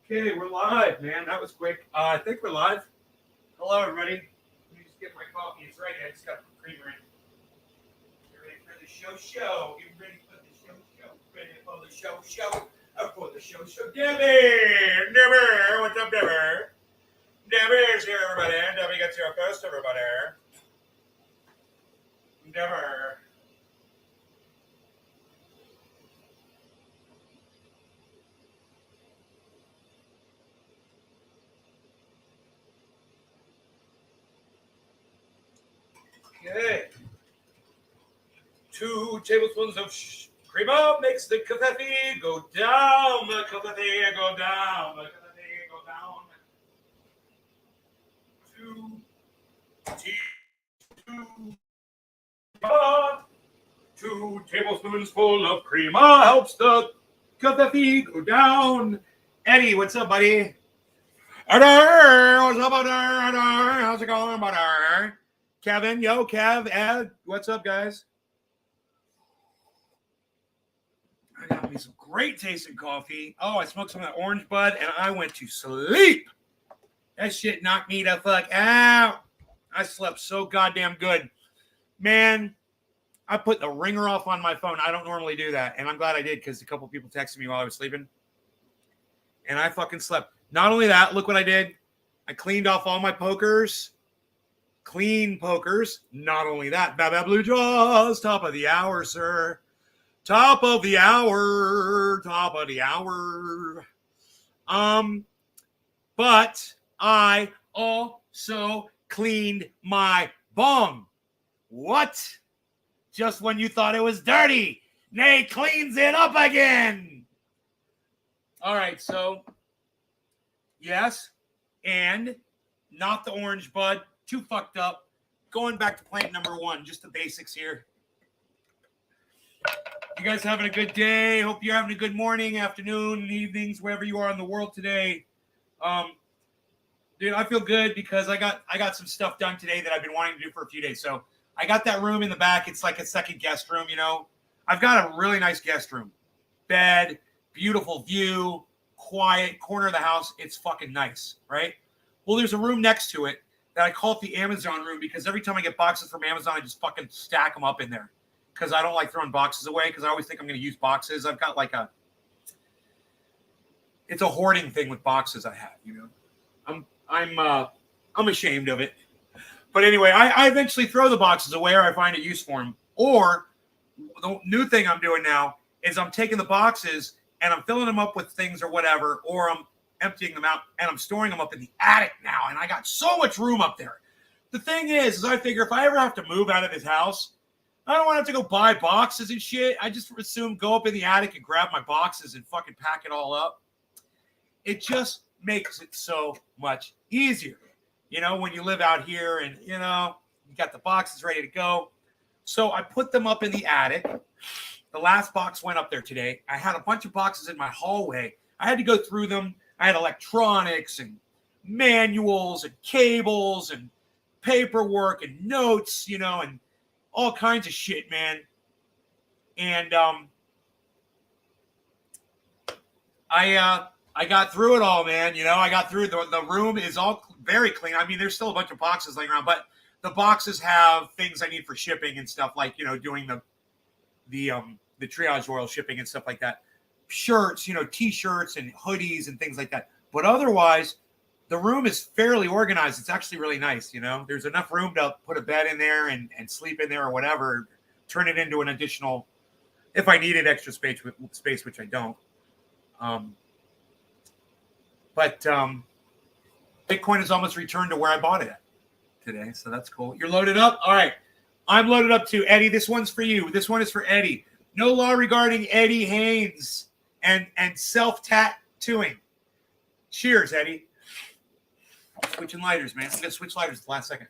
Okay, we're live, man. That was quick. I think we're live. Hello, everybody. Let me just get my coffee. It's ready. I just got the creamer in. Get ready for the show. Get ready for the show. Ready for the show. For the show. Debbie, what's up, Debbie? Debbie's here, everybody. Debbie gets here first, everybody. Debbie. Okay. 2 tablespoons of creamer makes the coffee go down. The coffee go down. The coffee go down. 2 tablespoons full of creamer helps the coffee go down. Eddie, what's up, buddy? Eddie, what's up, buddy? Eddie, how's it going, buddy? Kevin, yo, Kev, Ed, what's up, guys? I got me some great tasting coffee. Oh, I smoked some of that orange bud, and I went to sleep. That shit knocked me the fuck out. I slept so goddamn good. Man, I put the ringer off on my phone. I don't normally do that, and I'm glad I did because a couple people texted me while I was sleeping, and I fucking slept. Not only that, look what I did. I cleaned off all my pokers. Clean pokers. Not only that, Baba Blue Jaws, top of the hour, sir. Top of the hour. Top of the hour. But I also cleaned my bong. What? Just when you thought it was dirty, Nay cleans it up again. All right, so yes, and not the orange bud. Too fucked up. Going back to plant number 1, just the basics here. You guys having a good day? Hope you're having a good morning, afternoon, and evenings, wherever you are in the world today. Dude, I feel good because I got some stuff done today that I've been wanting to do for a few days. So I got that room in the back. It's like a second guest room, you know. I've got a really nice guest room. Bed, beautiful view, quiet, corner of the house. It's fucking nice, right? Well, there's a room next to it that I call it the Amazon room because every time I get boxes from Amazon, I just fucking stack them up in there because I don't like throwing boxes away because I always think I'm going to use boxes. I've got like it's a hoarding thing with boxes I have, you know. I'm ashamed of it. But anyway, I eventually throw the boxes away or I find a use for them. Or the new thing I'm doing now is I'm taking the boxes and I'm filling them up with things or whatever, or I'm emptying them out and I'm storing them up in the attic now. And I got so much room up there. The thing is I figure if I ever have to move out of this house, I don't want to have to go buy boxes and shit. I just assume go up in the attic and grab my boxes and fucking pack it all up. It just makes it so much easier. You know, when you live out here and, you know, you got the boxes ready to go. So I put them up in the attic. The last box went up there today. I had a bunch of boxes in my hallway. I had to go through them. I had electronics and manuals and cables and paperwork and notes, you know, and all kinds of shit, man. And I got through it all, man. You know, I got through the room is all very clean. I mean, there's still a bunch of boxes laying around, but the boxes have things I need for shipping and stuff like, you know, doing the triage oil shipping and stuff like that. Shirts, you know, t-shirts and hoodies and things like that. But otherwise, the room is fairly organized. It's actually really nice, you know. There's enough room to put a bed in there and sleep in there or whatever. Turn it into an additional, if I needed extra space, which I don't. But Bitcoin has almost returned to where I bought it at today, so that's cool. You're loaded up? All right. I'm loaded up too. Eddie, this one's for you. This one is for Eddie. No law regarding Eddie Haynes and self-tattooing. Cheers, Eddie. Switching lighters, man. I'm going to switch lighters at the last second.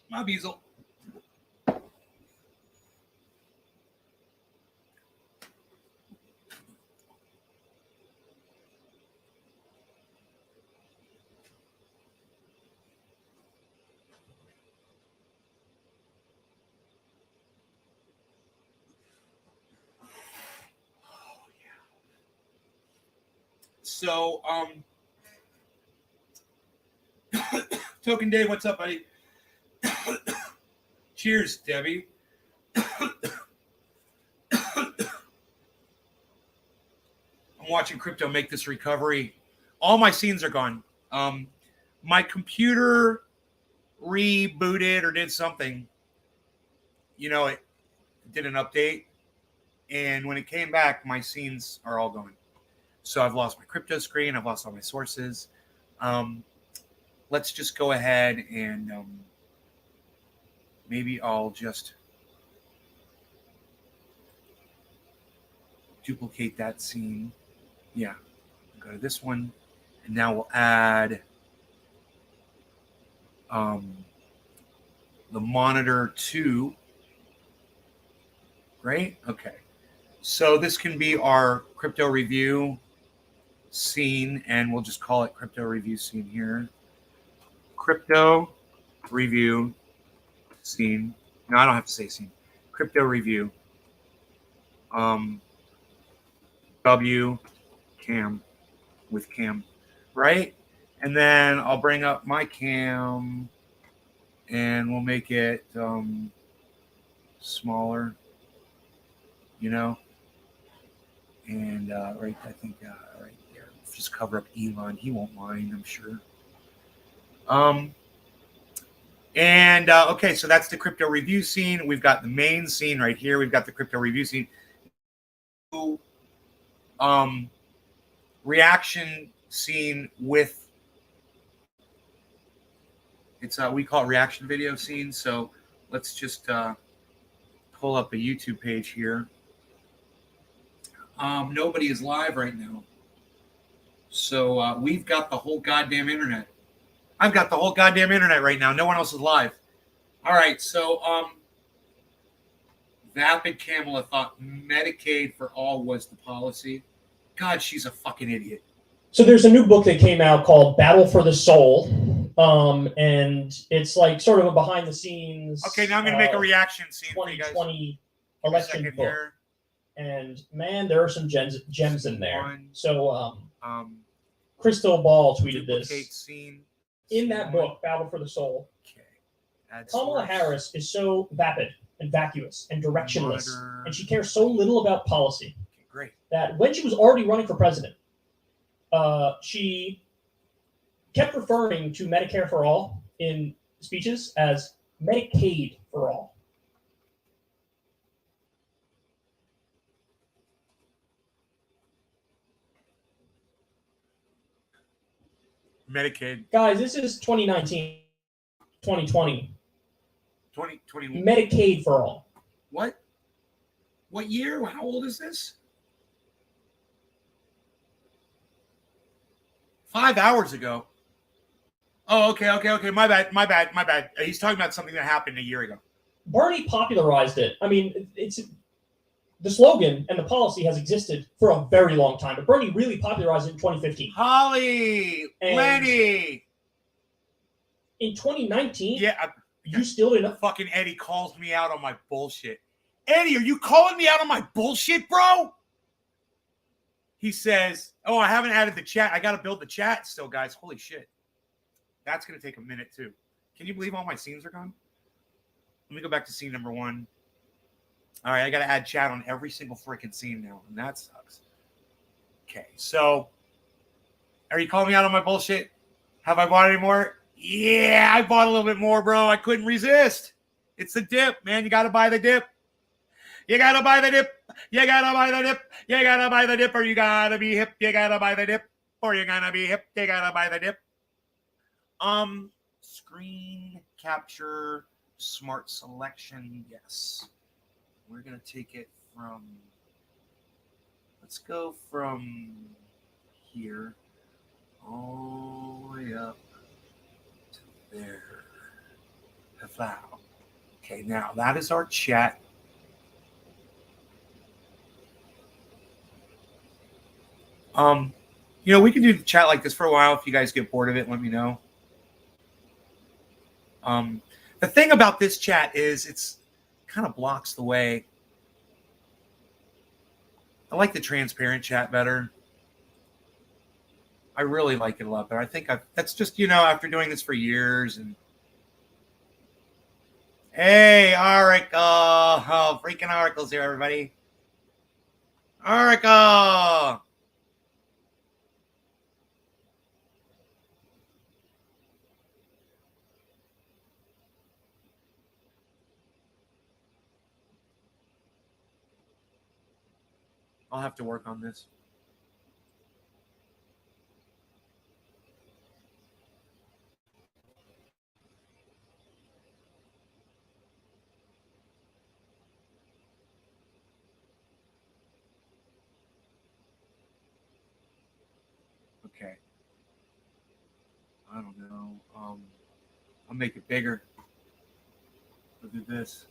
My Beazle. So, Token Dave, what's up, buddy? Cheers, Debbie. I'm watching crypto make this recovery. All my scenes are gone. My computer rebooted or did something. You know, it did an update. And when it came back, my scenes are all gone. So I've lost my crypto screen. I've lost all my sources. Let's just go ahead and maybe I'll just duplicate that scene. Yeah. Go to this one. And now we'll add the monitor 2. Right? Okay. So this can be our crypto review scene, and we'll just call it crypto review scene here. Crypto review scene. No, I don't have to say scene. Crypto review. W cam with cam, right? And then I'll bring up my cam and we'll make it smaller, you know, and right, I think right there, just cover up Elon. He won't mind, I'm sure. Okay, so that's the crypto review scene. We've got the main scene right here. We've got the crypto review scene. Reaction scene with, it's we call it reaction video scene. So let's just pull up a YouTube page here. Nobody is live right now. So we've got the whole goddamn internet. I've got the whole goddamn internet right now. No one else is live. All right, so Vapid Kamala thought Medicaid for all was the policy. God, she's a fucking idiot. So there's a new book that came out called Battle for the Soul, and it's like sort of a behind the scenes. Okay, now I'm going to make a reaction scene 2020 election book. Here. And man, there are some gems in there. So Crystal Ball tweeted this. Scene. In that book, Battle for the Soul, Kamala Harris is so vapid and vacuous and directionless, and she cares so little about policy that when she was already running for president, she kept referring to Medicare for all in speeches as Medicaid for all. Medicaid. Guys, this is 2019, 2020. 2020. Medicaid for all. What? What year? How old is this? 5 hours ago. Oh, okay. My bad. He's talking about something that happened a year ago. Bernie popularized it. I mean, it's the slogan and the policy has existed for a very long time, but Bernie really popularized it in 2015. Holly, and Lenny. In 2019, yeah, you still didn't. Fucking Eddie calls me out on my bullshit. Eddie, are you calling me out on my bullshit, bro? He says, oh, I haven't added the chat. I got to build the chat still, guys. Holy shit. That's going to take a minute, too. Can you believe all my scenes are gone? Let me go back to scene number 1. All right, I got to add chat on every single freaking scene now, and that sucks. Okay, so are you calling me out on my bullshit? Have I bought any more? Yeah, I bought a little bit more, bro. I couldn't resist. It's the dip, man. You got to buy the dip. You got to buy the dip. You got to buy the dip. You got to buy the dip, or you got to be hip. You got to buy the dip, or you're going to be hip. You got to buy the dip. Screen capture, smart selection, yes. We're going to take it from, let's go from here all the way up to there. Okay, now that is our chat. You know, we can do the chat like this for a while. If you guys get bored of it, let me know. The thing about this chat is it's kind of blocks the way. I like the transparent chat better. I really like it a lot better. I think that's just, after doing this for years. And hey, Oracle. Oh, freaking Oracle's here, everybody. Oracle. I'll have to work on this. Okay. I don't know. I'll make it bigger. I'll do this.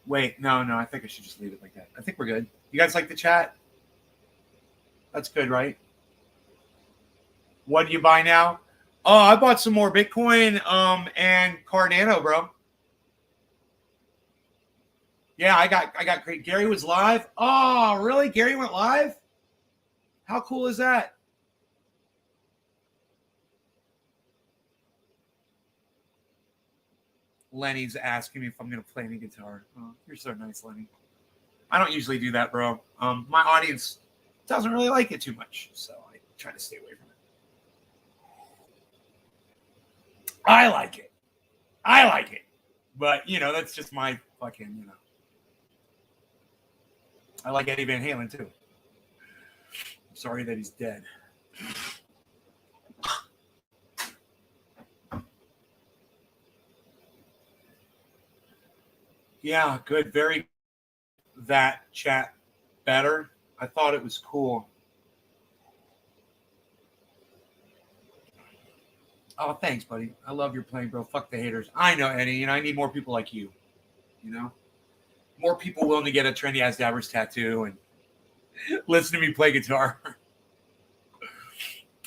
Wait, no. I think I should just leave it like that. I think we're good. You guys like the chat? That's good, right? What do you buy now? Oh, I bought some more Bitcoin and Cardano, bro. Yeah, I got great. Gary was live. Oh, really? Gary went live? How cool is that? Lenny's asking me if I'm going to play any guitar. Oh, you're so nice, Lenny. I don't usually do that, bro. My audience doesn't really like it too much, so I try to stay away from it. I like it. But, that's just my fucking, I like Eddie Van Halen, too. I'm sorry that he's dead. Yeah, good. Very that chat better. I thought it was cool. Oh, thanks, buddy. I love your playing, bro. Fuck the haters. I know, Eddie. I need more people like you. More people willing to get a Trendy Ass Dabbers tattoo and listen to me play guitar.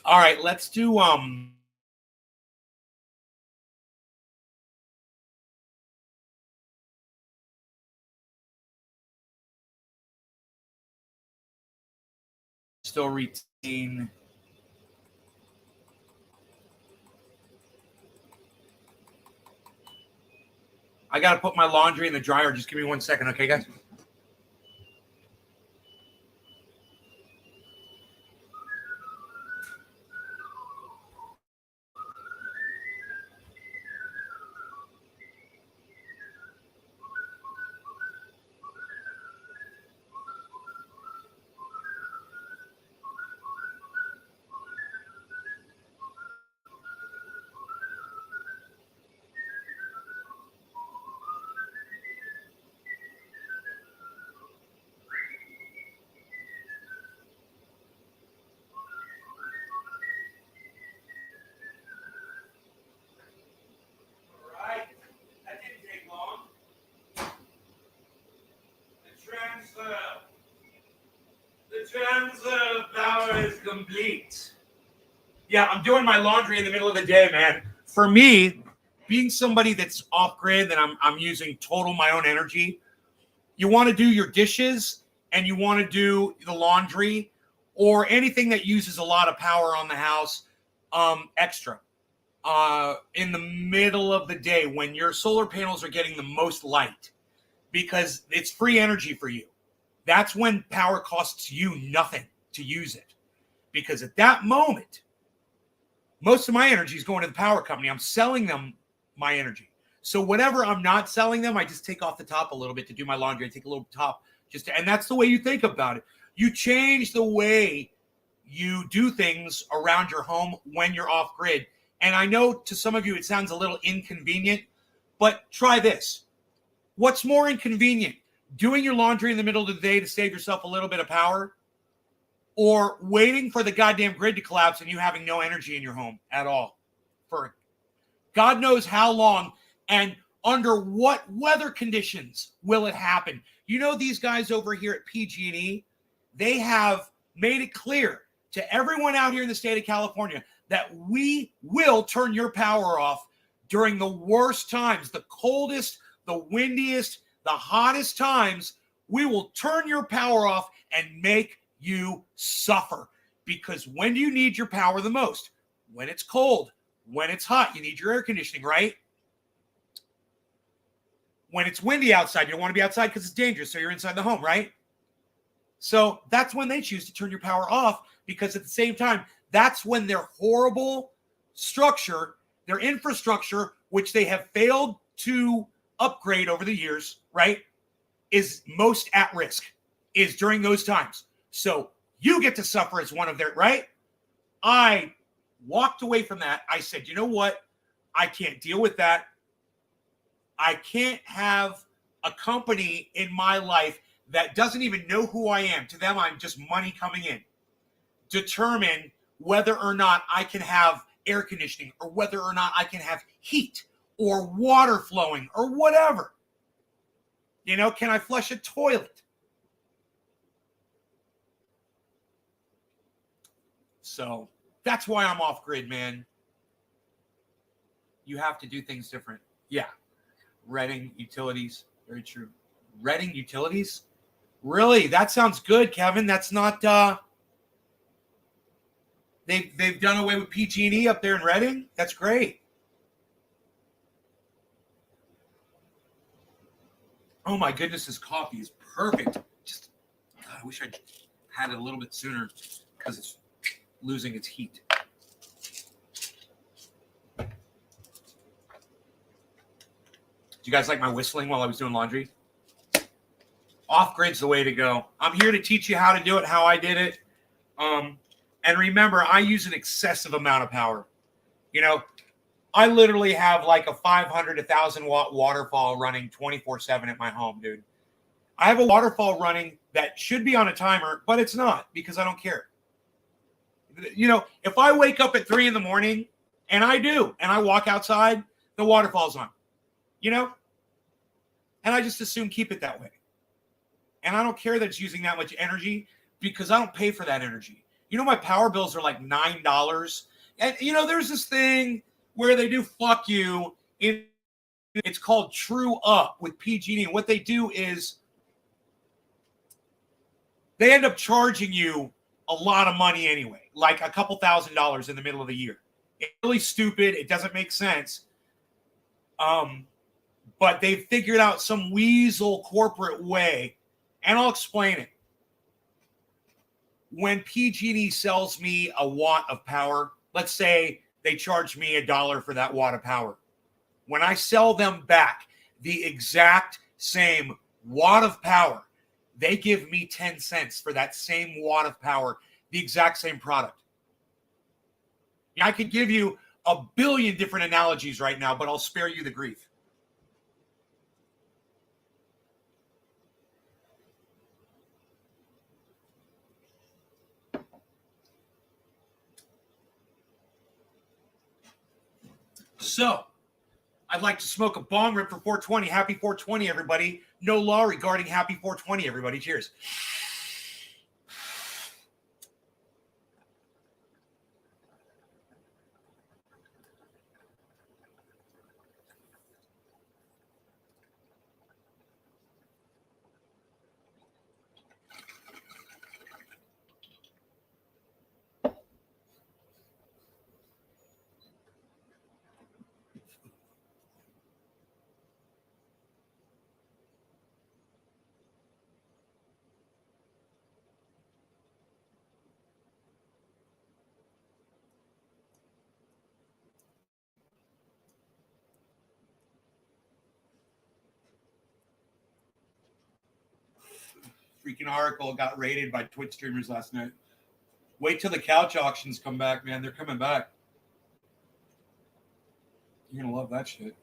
All right, let's do still retain. I got to put my laundry in the dryer. Just give me 1 second, okay, guys? Transfer power is complete. Yeah, I'm doing my laundry in the middle of the day, man. For me, being somebody that's off grid, that I'm using total my own energy, you want to do your dishes and you want to do the laundry or anything that uses a lot of power on the house extra in the middle of the day when your solar panels are getting the most light, because it's free energy for you. That's when power costs you nothing to use it. Because at that moment, most of my energy is going to the power company. I'm selling them my energy. So whatever I'm not selling them, I just take off the top a little bit to do my laundry. I take a little top and that's the way you think about it. You change the way you do things around your home when you're off grid. And I know to some of you it sounds a little inconvenient, but try this. What's more inconvenient? Doing your laundry in the middle of the day to save yourself a little bit of power, or waiting for the goddamn grid to collapse and you having no energy in your home at all for God knows how long, and under what weather conditions will it happen? These guys over here at PG&E, they have made it clear to everyone out here in the state of California that we will turn your power off during the worst times, the coldest, the windiest, the hottest times. We will turn your power off and make you suffer. Because when do you need your power the most? When it's cold, when it's hot, you need your air conditioning, right? When it's windy outside, you don't want to be outside because it's dangerous, so you're inside the home, right? So that's when they choose to turn your power off, because at the same time, that's when their horrible structure, their infrastructure, which they have failed to upgrade over the years, right, is most at risk, is during those times. So you get to suffer as one of their, right? I walked away from that. I said, you know what? I can't deal with that. I can't have a company in my life that doesn't even know who I am. To them, I'm just money coming in. Determine whether or not I can have air conditioning, or whether or not I can have heat or water flowing or whatever. You know, can I flush a toilet? So that's why I'm off grid, man. You have to do things different. Yeah. Reading utilities. Very true. Reading utilities? Really? That sounds good, Kevin. That's not they've done away with PG&E up there in Reading? That's great. Oh my goodness, this coffee is perfect. Just God, I wish I'd had it a little bit sooner because it's losing its heat. Do you guys like my whistling while I was doing laundry? Off-grid's the way to go. I'm here to teach you how to do it, how I did it. And remember, I use an excessive amount of power. You know, I literally have like a 500 to 1,000 watt waterfall running 24/7 at my home, dude. I have a waterfall running that should be on a timer, but it's not, because I don't care. You know, if I wake up at 3 a.m, and I do, and I walk outside, the waterfall's on. You know? And I just assume keep it that way. And I don't care that it's using that much energy, because I don't pay for that energy. You know, my power bills are like $9. And, you know, there's this thing where they do fuck you. It's called True Up with PG&E. And what they do is they end up charging you a lot of money anyway, like a couple $1,000s in the middle of the year. It's really stupid. It doesn't make sense. But they've figured out some weasel corporate way, and I'll explain it. When PG&E sells me a watt of power, let's say they charge me $1 for that watt of power. When I sell them back the exact same watt of power, they give me 10 cents for that same watt of power, the exact same product. I could give you a billion different analogies right now, but I'll spare you the grief. So, I'd like to smoke a bong rip for 420. Happy 420, everybody. No law regarding happy 420, everybody. Cheers. Freaking Oracle got raided by Twitch streamers last night. Wait till the couch auctions come back, man. They're coming back. You're going to love that shit.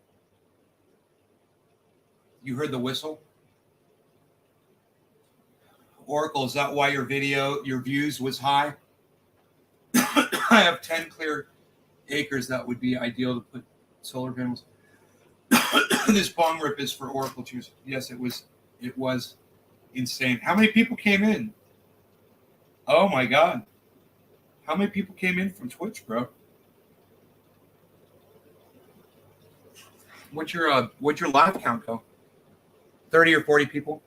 You heard the whistle? Oracle, is that why your views was high? I have 10 clear acres that would be ideal to put solar panels. This bong rip is for Oracle choose. Yes, it was insane. How many people came in? Oh my God. How many people came in from Twitch, bro? What's your live count go? 30 or 40 people?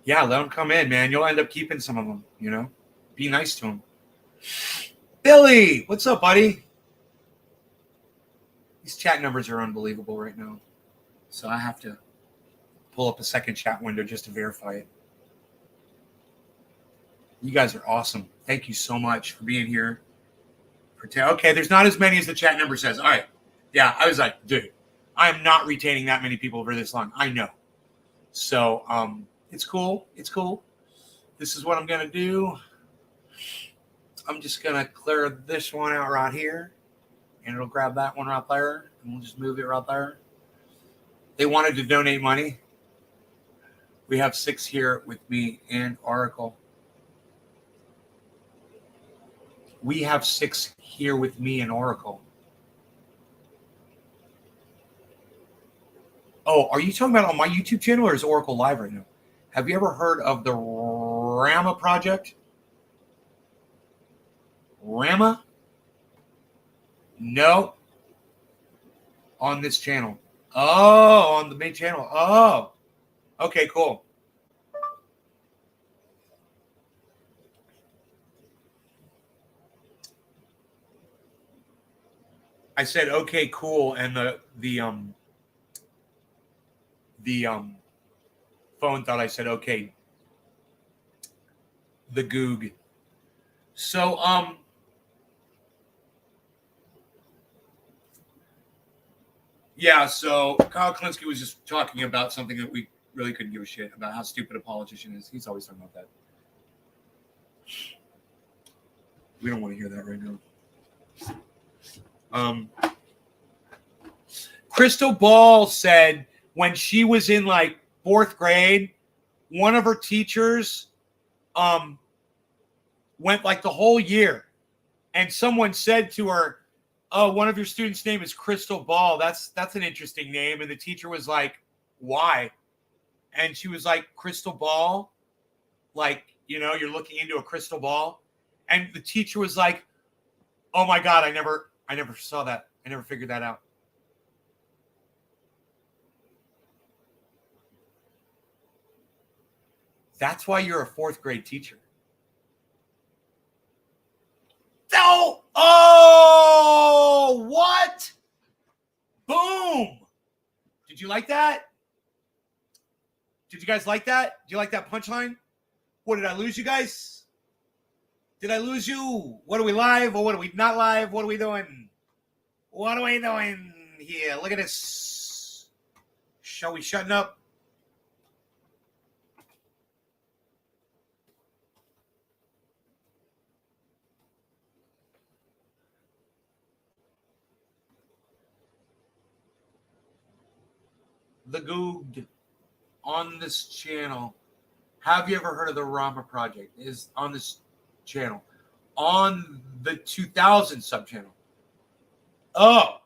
Yeah, let them come in, man. You'll end up keeping some of them, you know? Be nice to them. Billy, what's up, buddy? These chat numbers are unbelievable right now. So I have to pull up a second chat window just to verify it. You guys are awesome. Thank you so much for being here. Okay, there's not as many as the chat number says. All right. Yeah, I was like, dude, I am not retaining that many people over this long. I know. So it's cool. It's cool. This is what I'm going to do. I'm just going to clear this one out right here. And it'll grab that one right there. And we'll just move it right there. They wanted to donate money. We have 6 here with me and Oracle. We have 6 here with me and Oracle. Oh, are you talking about on my YouTube channel or is Oracle live right now? Have you ever heard of the Rama project? Rama? No. On this channel. Oh, on the main channel. Oh. Okay, cool. I said okay, cool, and the phone thought I said okay. The Goog. So yeah, so Kyle Klinsky was just talking about something that we really couldn't give a shit about, how stupid a politician is. He's always talking about that. We don't want to hear that right now. Crystal Ball said when she was in like 4th grade, one of her teachers went like the whole year, and someone said to her, "Oh, one of your students' name is Crystal Ball. That's an interesting name." And the teacher was like, "Why?" And she was like, "Crystal ball, like, you know, you're looking into a crystal ball." And the teacher was like, "Oh my God, I never saw that. I never figured that out." That's why you're a 4th grade teacher. Oh, what? Boom. Did you like that? Did you guys like that? Did you like that punchline? What, did I lose you guys? Did I lose you? What are we live or what are we not live? What are we doing? What are we doing here? Look at this. Shall we shutting up? The Goog on this channel. Have you ever heard of the Rama Project? Is on this channel. On the 2000 sub-channel. Oh,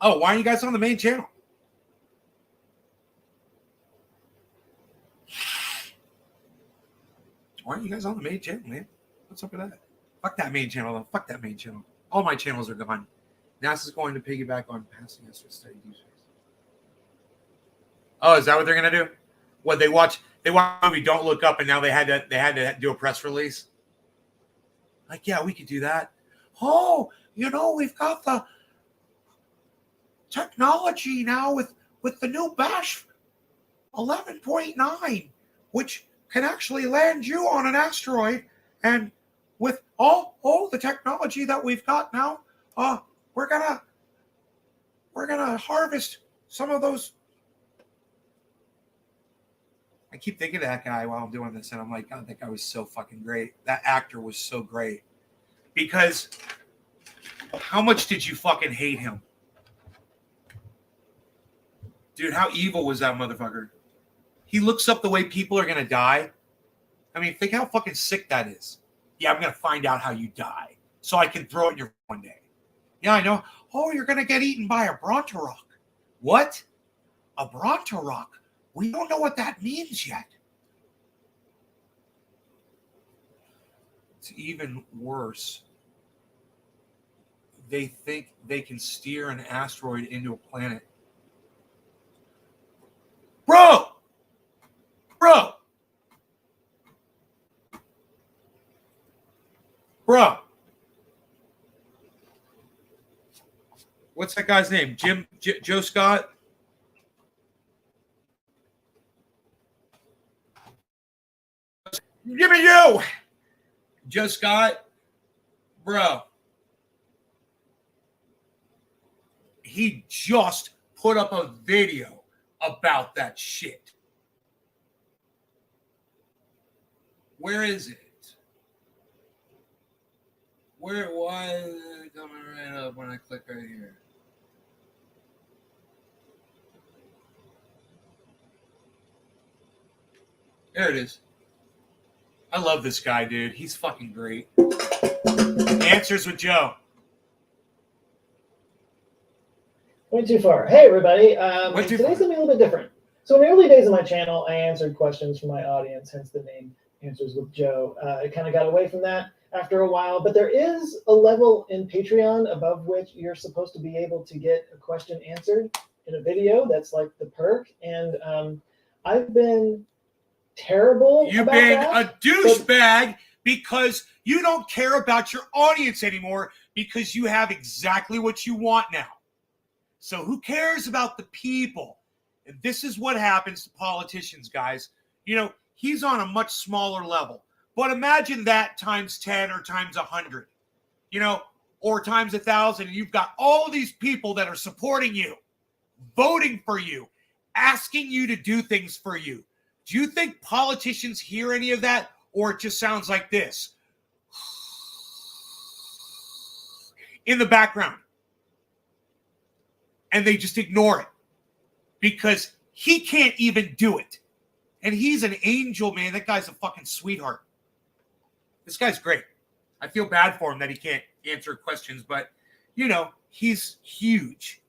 why are you guys on the main channel? Why aren't you guys on the main channel, man? What's up with that? Fuck that main channel, though. Fuck that main channel. All my channels are gone. NASA's going to piggyback on passing us with study use. Oh, is that what they're gonna do? What they watch the movie Don't Look Up, and now they had to do a press release. Like, yeah, we could do that. Oh, you know, we've got the technology now with the new Bash 11.9, which can actually land you on an asteroid. And with all the technology that we've got now, we're gonna harvest some of those. I keep thinking of that guy while I'm doing this, and I'm like, God, that guy was so fucking great. That actor was so great. Because how much did you fucking hate him? Dude, how evil was that motherfucker? He looks up the way people are going to die. I mean, think how fucking sick that is. Yeah, I'm going to find out how you die so I can throw it in your one day. Yeah, I know. Oh, you're going to get eaten by a Brontorok. What? A Brontorok? We don't know what that means yet. It's even worse. They think they can steer an asteroid into a planet. Bro! What's that guy's name? Joe Scott? Give me you! Joe Scott? Bro. He just put up a video about that shit. Where is it? Why is it coming right up when I click right here? There it is. I love this guy, dude. He's fucking great. Answers with Joe. Went too far. Hey, everybody. Today's going to be a little bit different. So in the early days of my channel, I answered questions from my audience, hence the name Answers with Joe. It kind of got away from that after a while, but there is a level in Patreon above which you're supposed to be able to get a question answered in a video. That's like the perk. And I've been terrible You've about been that, a douchebag because you don't care about your audience anymore because you have exactly what you want now. So who cares about the people? And this is what happens to politicians, guys. You know, he's on a much smaller level. But imagine that times 10 or times 100, you know, or times 1,000. And you've got all of these people that are supporting you, voting for you, asking you to do things for you. Do you think politicians hear any of that? Or it just sounds like this in the background? And they just ignore it because he can't even do it. And he's an angel, man. That guy's a fucking sweetheart. This guy's great. I feel bad for him that he can't answer questions, but, you know, he's huge.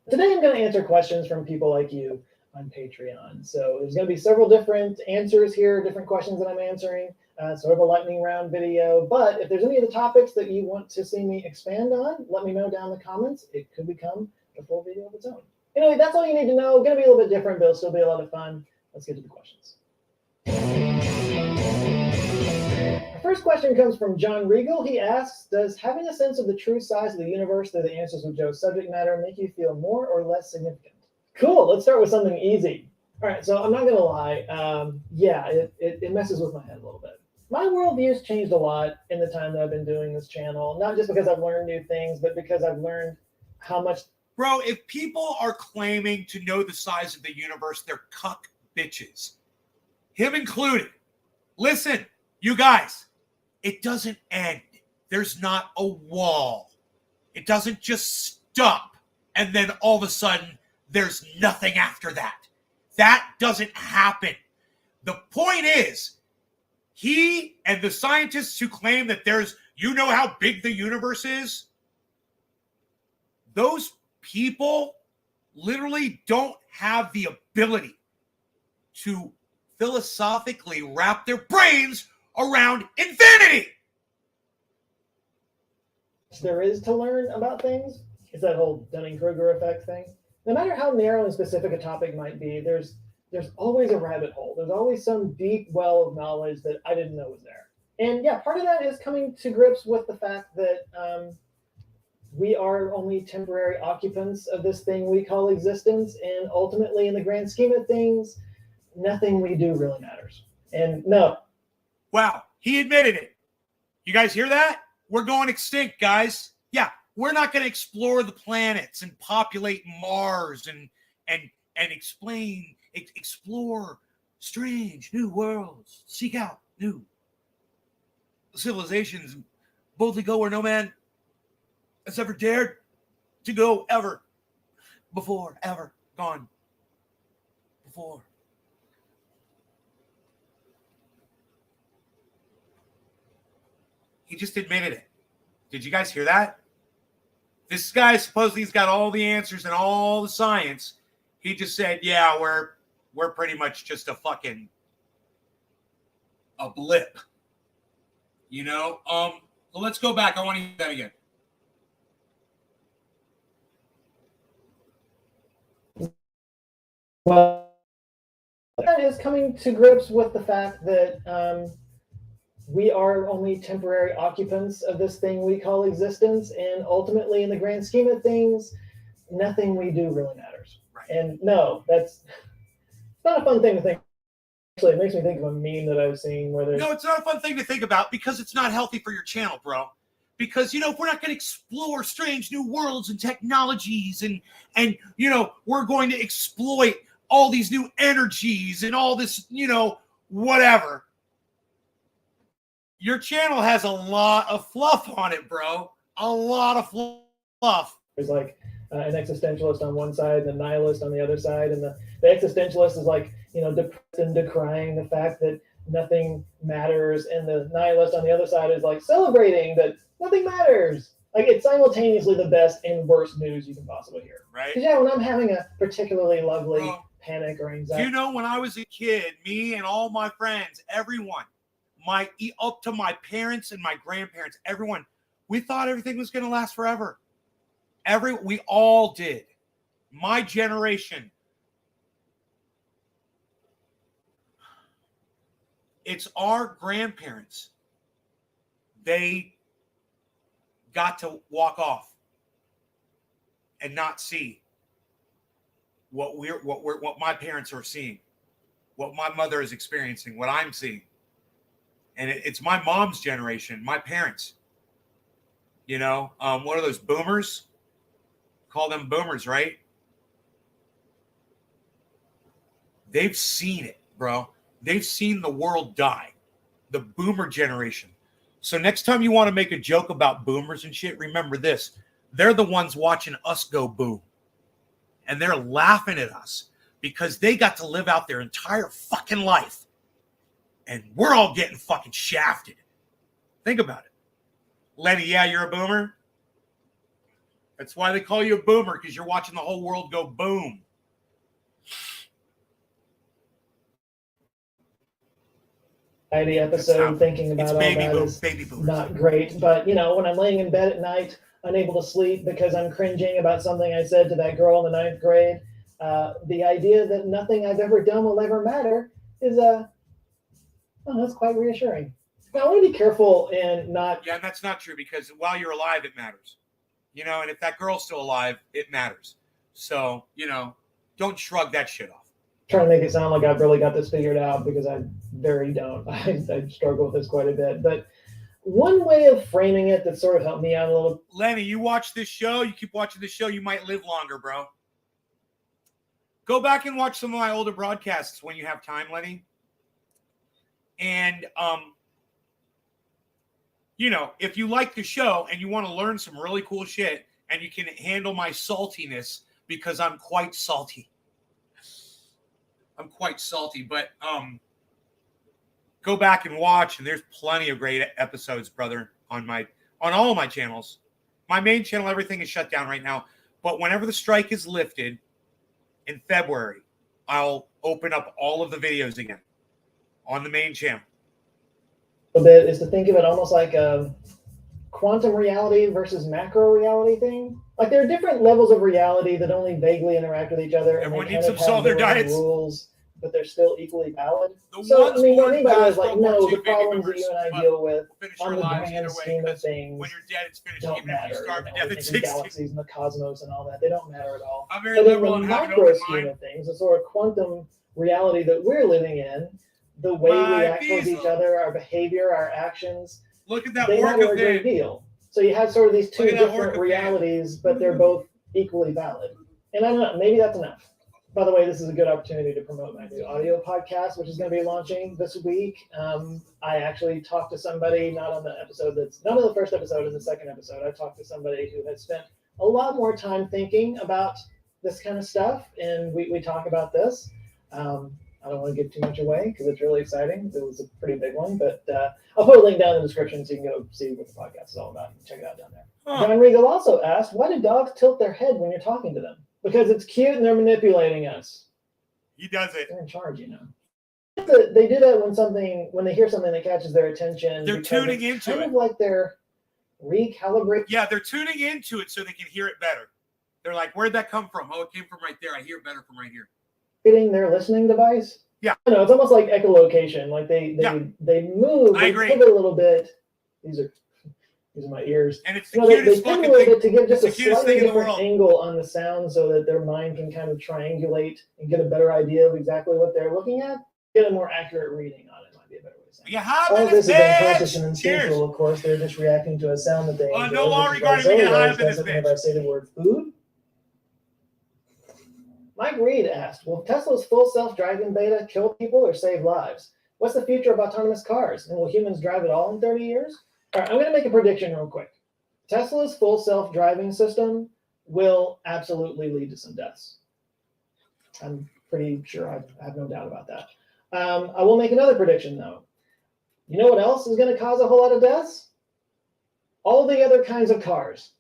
Today I'm going to answer questions from people like you on Patreon. So there's going to be several different answers here, different questions that I'm answering, sort of a lightning round video. But if there's any of the topics that you want to see me expand on, let me know down in the comments. It could become a full video of its own. Anyway, that's all you need to know. Going to be a little bit different, but it'll still be a lot of fun. Let's get to the questions. Our first question comes from John Regal. He asks, does having a sense of the true size of the universe through the Answers with Joe subject matter make you feel more or less significant? Cool. Let's start with something easy. All right, so I'm not going to lie. Yeah, it messes with my head a little bit. My worldview's changed a lot in the time that I've been doing this channel, not just because I've learned new things, but because I've learned how much... Bro, if people are claiming to know the size of the universe, they're cuck bitches. Him included. Listen, you guys, it doesn't end. There's not a wall. It doesn't just stop, and then all of a sudden, there's nothing after that. That doesn't happen. The point is, he and the scientists who claim that there's, you know how big the universe is? Those people literally don't have the ability to philosophically wrap their brains around infinity. There is to learn about things. It's that whole Dunning-Kruger effect thing. No matter how narrow and specific a topic might be, there's always a rabbit hole. There's always some deep well of knowledge that I didn't know was there. And yeah, part of that is coming to grips with the fact that we are only temporary occupants of this thing we call existence. And ultimately, in the grand scheme of things, nothing we do really matters. And no. Wow, he admitted it. You guys hear that? We're going extinct, guys. Yeah, we're not going to explore the planets and populate Mars and explore strange new worlds, seek out new civilizations, boldly go where no man has ever dared to go ever before, ever gone before. He just admitted it. Did you guys hear that? This guy supposedly has got all the answers and all the science. He just said, yeah, we're pretty much just a blip. You know? So let's go back. I want to hear that again. Well, that is coming to grips with the fact that we are only temporary occupants of this thing we call existence. And ultimately, in the grand scheme of things, nothing we do really matters. Right. And no, that's not a fun thing to think. Actually, it makes me think of a meme that I was seeing where there's... No, it's not a fun thing to think about because it's not healthy for your channel, bro. Because, you know, if we're not going to explore strange new worlds and technologies and, you know, we're going to exploit all these new energies and all this, you know, whatever. Your channel has a lot of fluff on it, bro. A lot of fluff. There's like an existentialist on one side and a nihilist on the other side. And the existentialist is like, you know, depressed and decrying the fact that nothing matters. And the nihilist on the other side is like celebrating that nothing matters. Like, it's simultaneously the best and worst news you can possibly hear. Right. Because, yeah, when I'm having a particularly lovely panic or anxiety. You know, when I was a kid, me and all my friends, everyone, up to my parents and my grandparents, everyone, we thought everything was going to last forever. We all did. My generation. It's our grandparents. They got to walk off and not see what my parents are seeing, what my mother is experiencing, what I'm seeing. And it's my mom's generation, my parents. You know, what are those boomers? Call them boomers, right? They've seen it, bro. They've seen the world die. The boomer generation. So next time you want to make a joke about boomers and shit, remember this. They're the ones watching us go boom. And they're laughing at us because they got to live out their entire fucking life. And we're all getting fucking shafted. Think about it. Lenny, yeah, you're a boomer? That's why they call you a boomer, because you're watching the whole world go boom. The episode thinking about all that is not great. But, you know, when I'm laying in bed at night, unable to sleep because I'm cringing about something I said to that girl in the 9th grade, the idea that nothing I've ever done will ever matter is that's quite reassuring. Now, I want to be careful and not... Yeah, and that's not true, because while you're alive, it matters. You know, and if that girl's still alive, it matters. So, you know, don't shrug that shit off. Trying to make it sound like I've really got this figured out, because I very don't. I struggle with this quite a bit. But one way of framing it that sort of helped me out a little... Lenny, you watch this show, you keep watching this show, you might live longer, bro. Go back and watch some of my older broadcasts when you have time, Lenny. And, you know, if you like the show and you want to learn some really cool shit and you can handle my saltiness, because I'm quite salty. I'm quite salty, but go back and watch, and there's plenty of great episodes, brother, on all of my channels. My main channel, everything is shut down right now. But whenever the strike is lifted in February, I'll open up all of the videos again on the main channel. A bit is to think of it almost like a quantum reality versus macro reality thing. Like, there are different levels of reality that only vaguely interact with each other. Everyone needs to solve their diets. Rules, but they're still equally valid. So, I mean, what I mean by that is, like, no, the problems that you and I deal with on the grand scheme of things when you're dead, it's finished. don't Even if you matter. starve to You know, death at the 60. galaxies and the cosmos and all that, they don't matter at all. I'm very But in liberal the and have an macro open scheme mind. of things, the sort of quantum reality that we're living in, the way we act towards each other, our behavior, our actions, Look at that they matter a orca great fin. deal. So you have sort of these two Look at that different orca realities, but they're both equally valid. And I don't know, maybe that's enough. By the way, this is a good opportunity to promote my new audio podcast, which is going to be launching this week. I actually talked to somebody, not on the first episode, in the second episode. I talked to somebody who had spent a lot more time thinking about this kind of stuff, and we talk about this. I don't want to give too much away because it's really exciting. It was a pretty big one, but I'll put a link down in the description so you can go see what the podcast is all about. Check it out down there. John Regal also asked, why do dogs tilt their head when you're talking to them? Because it's cute and they're manipulating us. He does it. They're in charge, you know. They do that when they hear something that catches their attention. They're tuning into it. Kind of like they're recalibrating. Yeah, they're tuning into it so they can hear it better. They're like, where'd that come from? Oh, it came from right there. I hear it better from right here. Fitting their listening device. Yeah. I know, it's almost like echolocation. Like they move, they pivot a little bit. using my ears. And it's the cutest they fucking simulate thing. it to give just a It's the cutest slightly thing in the different world. angle on the sound so that their mind can kind of triangulate and get a better idea of exactly what they're looking at. Get a more accurate reading on it might be a better way of saying it. You have All of this is bitch! unconscious and Cheers! instinctual, of course. They're just reacting to a sound that they enjoy. No law which is why regarding me Zoe getting high always up in does this it whenever I say the word food. Mike Reed asked, will Tesla's full self-driving beta kill people or save lives? What's the future of autonomous cars? And will humans drive at all in 30 years? All right, I'm going to make a prediction real quick. Tesla's full self-driving system will absolutely lead to some deaths. I'm pretty sure. I have no doubt about that. I will make another prediction, though. You know what else is going to cause a whole lot of deaths? All the other kinds of cars.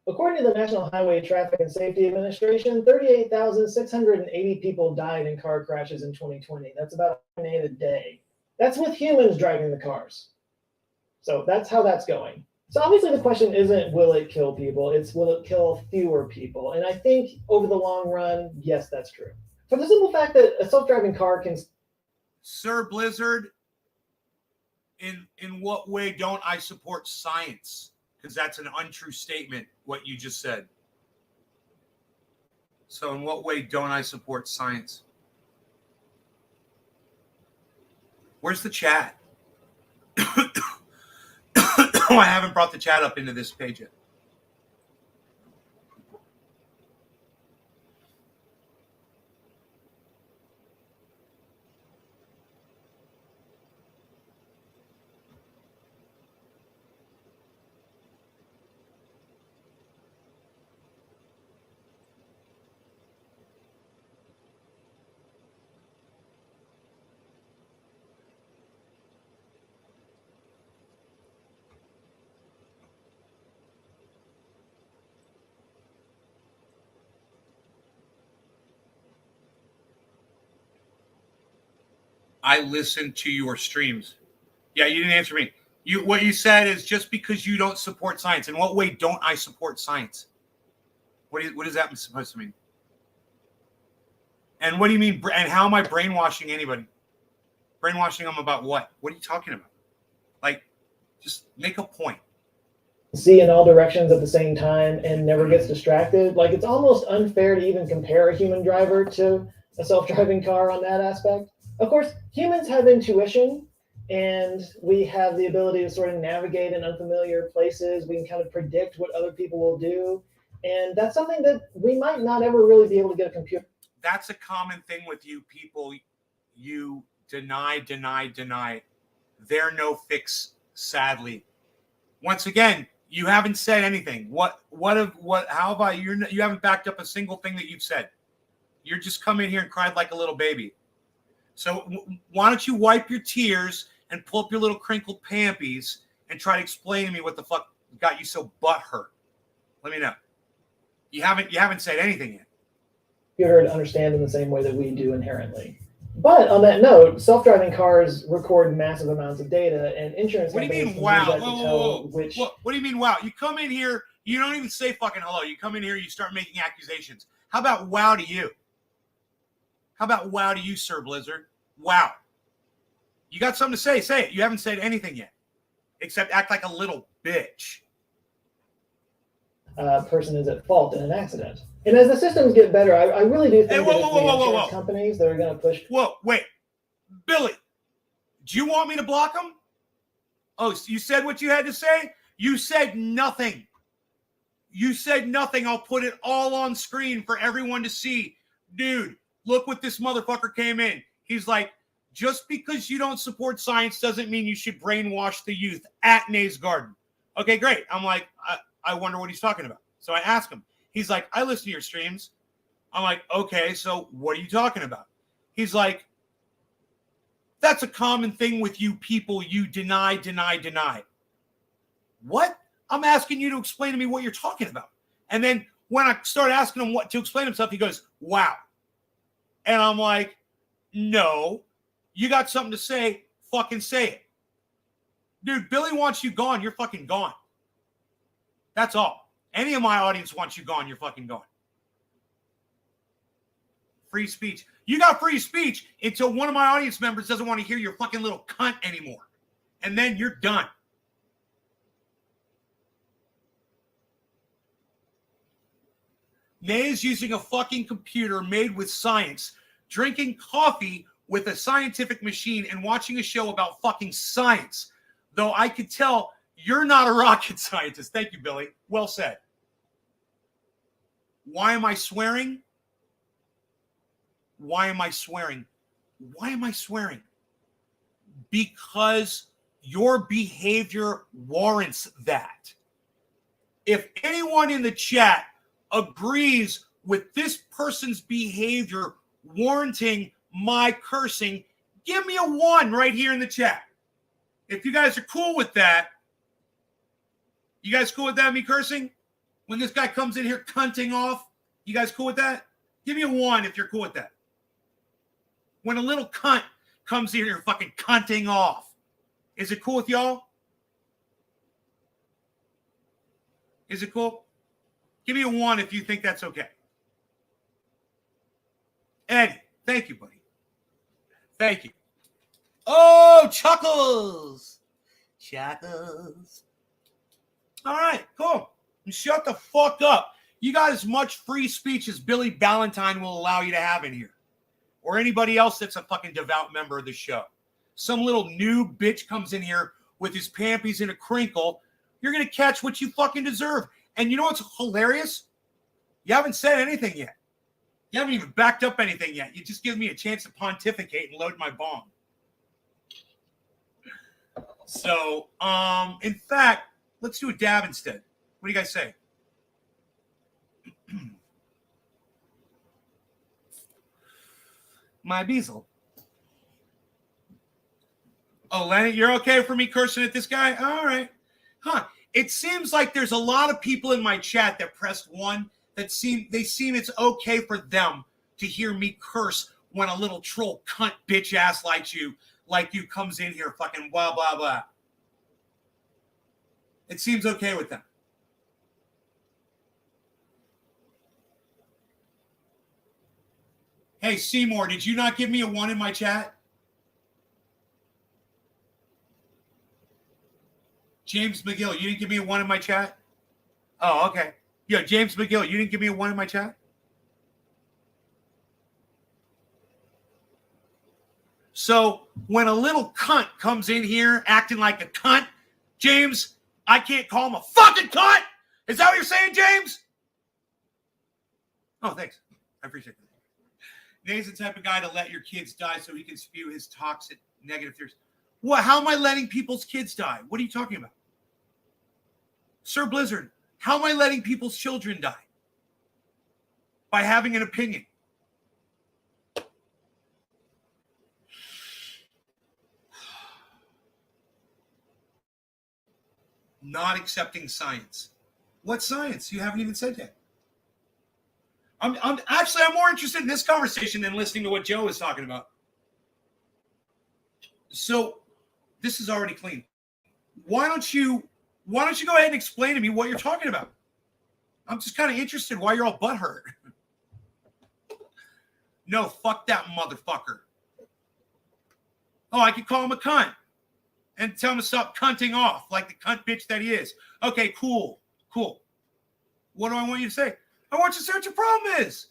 According to the National Highway Traffic and Safety Administration, 38,680 people died in car crashes in 2020. That's about 8 a day. That's with humans driving the cars. So that's how that's going. So obviously the question isn't will it kill people, it's will it kill fewer people. And I think over the long run, yes, that's true. For the simple fact that a self-driving car can... Sir Blizzard, in what way don't I support science? Because that's an untrue statement, what you just said. So in what way don't I support science? Where's the chat? I haven't brought the chat up into this page yet. I listen to your streams. Yeah, you didn't answer me. What you said is just because you don't support science. In what way don't I support science? What is that supposed to mean? And what do you mean? And how am I brainwashing anybody? Brainwashing them about what? What are you talking about? Like, just make a point. See in all directions at the same time and never gets distracted. Like, it's almost unfair to even compare a human driver to a self-driving car on that aspect. Of course, humans have intuition, and we have the ability to sort of navigate in unfamiliar places. We can kind of predict what other people will do, and that's something that we might not ever really be able to get a computer. That's a common thing with you people. You deny. They're no fix, sadly. Once again, you haven't said anything. How about you haven't backed up a single thing that you've said. You're just come in here and cried like a little baby. So why don't you wipe your tears and pull up your little crinkled pampies and try to explain to me what the fuck got you so butthurt? Let me know. You haven't said anything yet. Computer to understand in the same way that we do inherently. But on that note, self-driving cars record massive amounts of data, and insurance What do you companies mean, can use wow? that to tell which... What do you mean, wow? You come in here, you don't even say fucking hello. You come in here, you start making accusations. How about wow to you? How about wow to you, Sir Blizzard? Wow. You got something to say? Say it. You haven't said anything yet, except act like a little bitch. Person is at fault in an accident. And as the systems get better, I really do think that it's the insurance companies that are going to push... Whoa, wait. Billy, do you want me to block them? Oh, you said what you had to say? You said nothing. You said nothing. I'll put it all on screen for everyone to see. Dude, look what this motherfucker came in. He's like, just because you don't support science doesn't mean you should brainwash the youth at Nays Garden. Okay, great. I'm like, I wonder what he's talking about. So I ask him. He's like, I listen to your streams. I'm like, okay, so what are you talking about? He's like, that's a common thing with you people. You deny. What? I'm asking you to explain to me what you're talking about. And then when I start asking him what to explain himself, he goes, wow. And I'm like, no, you got something to say, fucking say it. Dude, Billy wants you gone, you're fucking gone. That's all. Any of my audience wants you gone, you're fucking gone. Free speech. You got free speech until one of my audience members doesn't want to hear your fucking little cunt anymore. And then you're done. Nay is using a fucking computer made with science, drinking coffee with a scientific machine, and watching a show about fucking science. Though I could tell you're not a rocket scientist. Thank you, Billy. Well said. Why am I swearing? Why am I swearing? Why am I swearing? Because your behavior warrants that. If anyone in the chat agrees with this person's behavior warranting my cursing, give me a 1 right here in the chat. If you guys are cool with that, you guys cool with that, me cursing? When this guy comes in here cunting off, you guys cool with that? Give me a 1 if you're cool with that. When a little cunt comes in here fucking cunting off, is it cool with y'all? Is it cool? Give me a 1 if you think that's okay. Eddie, thank you, buddy. Thank you. Oh, Chuckles. Chuckles. All right, cool. And shut the fuck up. You got as much free speech as Billy Ballantyne will allow you to have in here. Or anybody else that's a fucking devout member of the show. Some little new bitch comes in here with his pampies in a crinkle. You're going to catch what you fucking deserve. And you know what's hilarious? You haven't said anything yet. You haven't even backed up anything yet. You just give me a chance to pontificate and load my bomb. So, in fact, let's do a dab instead. What do you guys say? My bezel. Oh, Lenny, you're okay for me cursing at this guy? All right. Huh. It seems like there's a lot of people in my chat that pressed 1 that seem it's okay for them to hear me curse when a little troll cunt bitch ass like you comes in here fucking blah, blah, blah. It seems okay with them. Hey, Seymour, did you not give me a 1 in my chat? James McGill, you didn't give me a 1 in my chat? Oh, okay. Yeah, James McGill, you didn't give me a 1 in my chat? So when a little cunt comes in here acting like a cunt, James, I can't call him a fucking cunt. Is that what you're saying, James? Oh, thanks. I appreciate that. Nate's the type of guy to let your kids die so he can spew his toxic negative theories. What? How am I letting people's kids die? What are you talking about? Sir Blizzard, how am I letting people's children die? By having an opinion. Not accepting science. What science? You haven't even said yet. I'm more interested in this conversation than listening to what Joe is talking about. So this is already clean. Why don't you go ahead and explain to me what you're talking about? I'm just kind of interested why you're all butthurt. No, fuck that motherfucker. Oh, I could call him a cunt and tell him to stop cunting off like the cunt bitch that he is. Okay, cool. What do I want you to say? I want you to say what your problem is.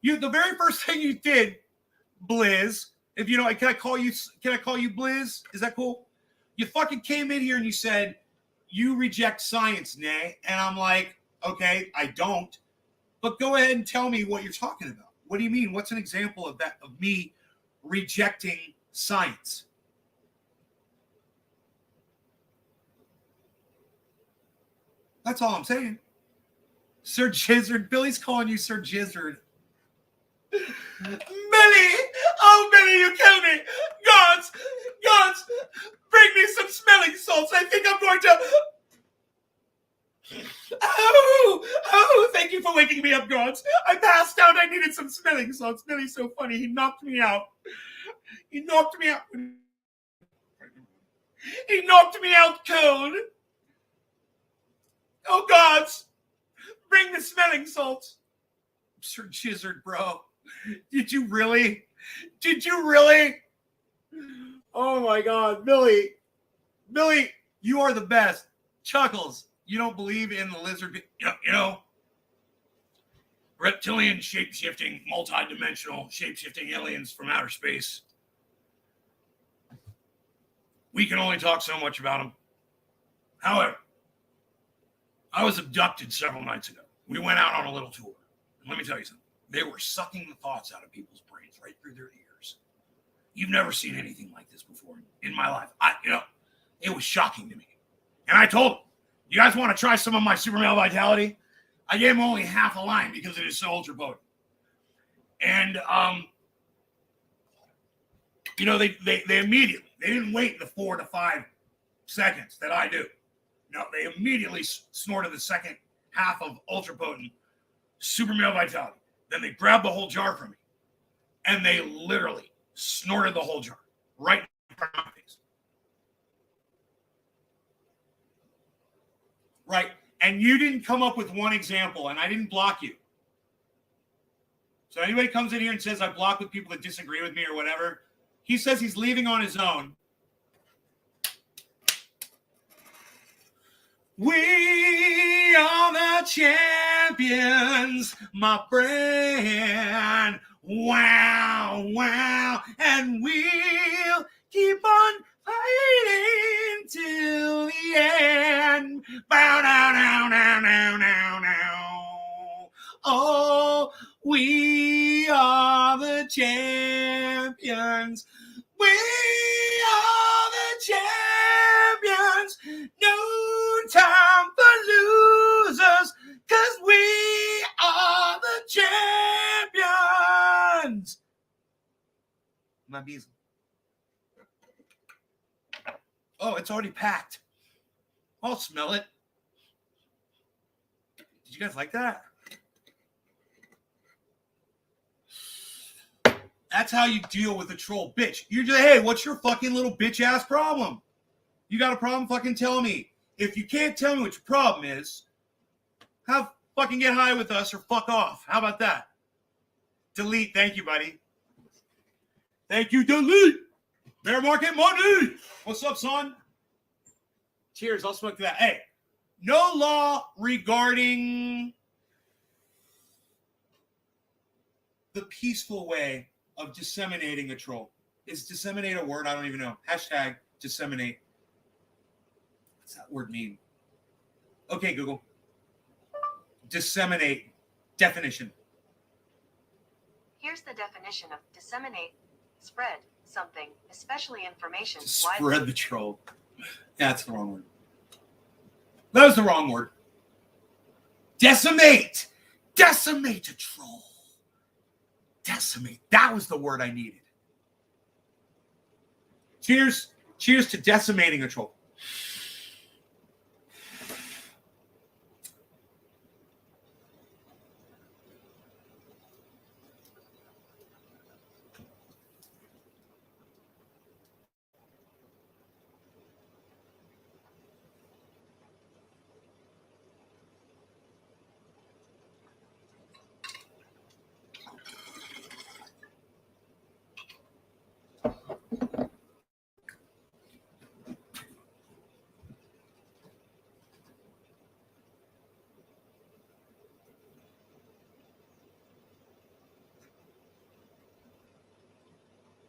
The very first thing you did, Blizz, if you know, can I call you Blizz? Is that cool? You fucking came in here and you said, you reject science, Nay. And I'm like, okay, I don't. But go ahead and tell me what you're talking about. What do you mean? What's an example of that, of me rejecting science? That's all I'm saying. Sir Jizzard. Billy's calling you Sir Jizzard. Billy! Oh, Billy, you killed me! Gods! Bring me some smelling salts. I think I'm going to... Oh, thank you for waking me up, gods. I passed out. I needed some smelling salts. Billy's so funny. He knocked me out. He knocked me out cold. Oh, gods! Bring the smelling salts. Sir Jizzard, bro. Did you really? Oh, my God. Billy, you are the best. Chuckles, you don't believe in the lizard. You know. reptilian shape-shifting, multi-dimensional shape-shifting aliens from outer space. We can only talk so much about them. However, I was abducted several nights ago. We went out on a little tour. And let me tell you something. They were sucking the thoughts out of people's brains right through their ears. You've never seen anything like this before in my life. It was shocking to me. And I told them, you guys want to try some of my super male vitality? I gave them only half a line because it is so ultra potent. And, they immediately, they didn't wait the 4 to 5 seconds that I do. No, they immediately snorted the second half of ultra potent super male vitality. Then they grabbed the whole jar from me. And they literally snorted the whole jar right in front of my face. Right. And you didn't come up with one example, and I didn't block you. So anybody comes in here and says I block with people that disagree with me or whatever, he says he's leaving on his own. We are the champions, my friend. Wow, wow. And we'll keep on fighting till the end. Bow down, down, down, down, down, down. Oh, we are the champions. We are the champions. No time for losers, 'cause we are the champions. My bees. Oh, it's already packed. I'll smell it. Did you guys like that? That's how you deal with a troll bitch. You just, hey, what's your fucking little bitch ass problem? You got a problem? Fucking tell me. If you can't tell me what your problem is, fucking get high with us or fuck off. How about that? Delete. Thank you, buddy. Thank you, delete. Bear market money. What's up, son? Cheers. I'll smoke to that. Hey, no law regarding the peaceful way of disseminating a troll. Is disseminate a word? I don't even know. Hashtag disseminate. What's that word mean? Okay, Google. Disseminate. Definition. Here's the definition of disseminate. Spread something, especially information. Spread the troll. That's the wrong word. That was the wrong word. Decimate. Decimate a troll. Decimate. That was the word I needed. Cheers. Cheers to decimating a troll.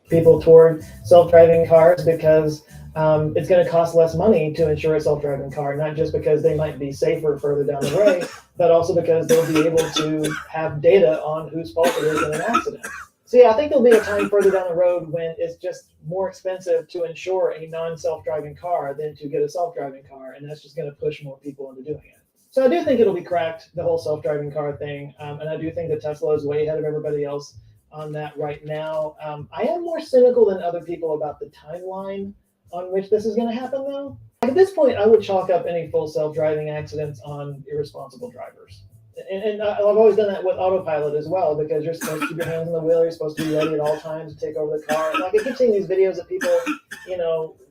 People toward self-driving cars because it's going to cost less money to insure a self-driving car, not just because they might be safer further down the way, but also because they'll be able to have data on whose fault it is in an accident. So yeah, I think there'll be a time further down the road when it's just more expensive to insure a non-self-driving car than to get a self-driving car, and that's just going to push more people into doing it. So I do think it'll be cracked, the whole self-driving car thing, and I do think that Tesla is way ahead of everybody else on that right now. I am more cynical than other people about the timeline on which this is going to happen, though. At this point, I would chalk up any full self-driving accidents on irresponsible drivers. And I've always done that with autopilot as well, because you're supposed to keep your hands on the wheel, you're supposed to be ready at all times to take over the car. Like, I keep seeing these videos of people,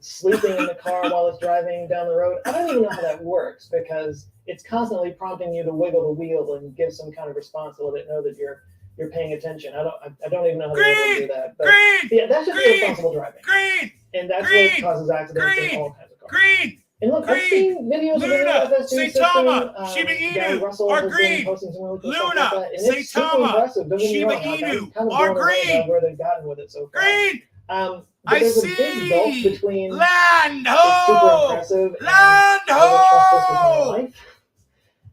sleeping in the car while it's driving down the road. I don't even know how that works, because it's constantly prompting you to wiggle the wheel and give some kind of response to let it know that you're paying attention. I don't even know how to do that. But yeah, that's just irresponsible driving. And that's what causes accidents in all kinds of cars. And look, I've seen videos of the new Luna, FS2 system. Saitama, Shiba Gary Inu, Russell are has green. been posting some really cool stuff Luna, like that, and it's super Saitama, impressive. Don't get me Shiba wrong, like, I'm Inu, kind of are blown away by green. where they've gotten with it so far. Green. But I there's a big gulf see. between Land it's super ho. impressive and Land I would trust this with my ho. life.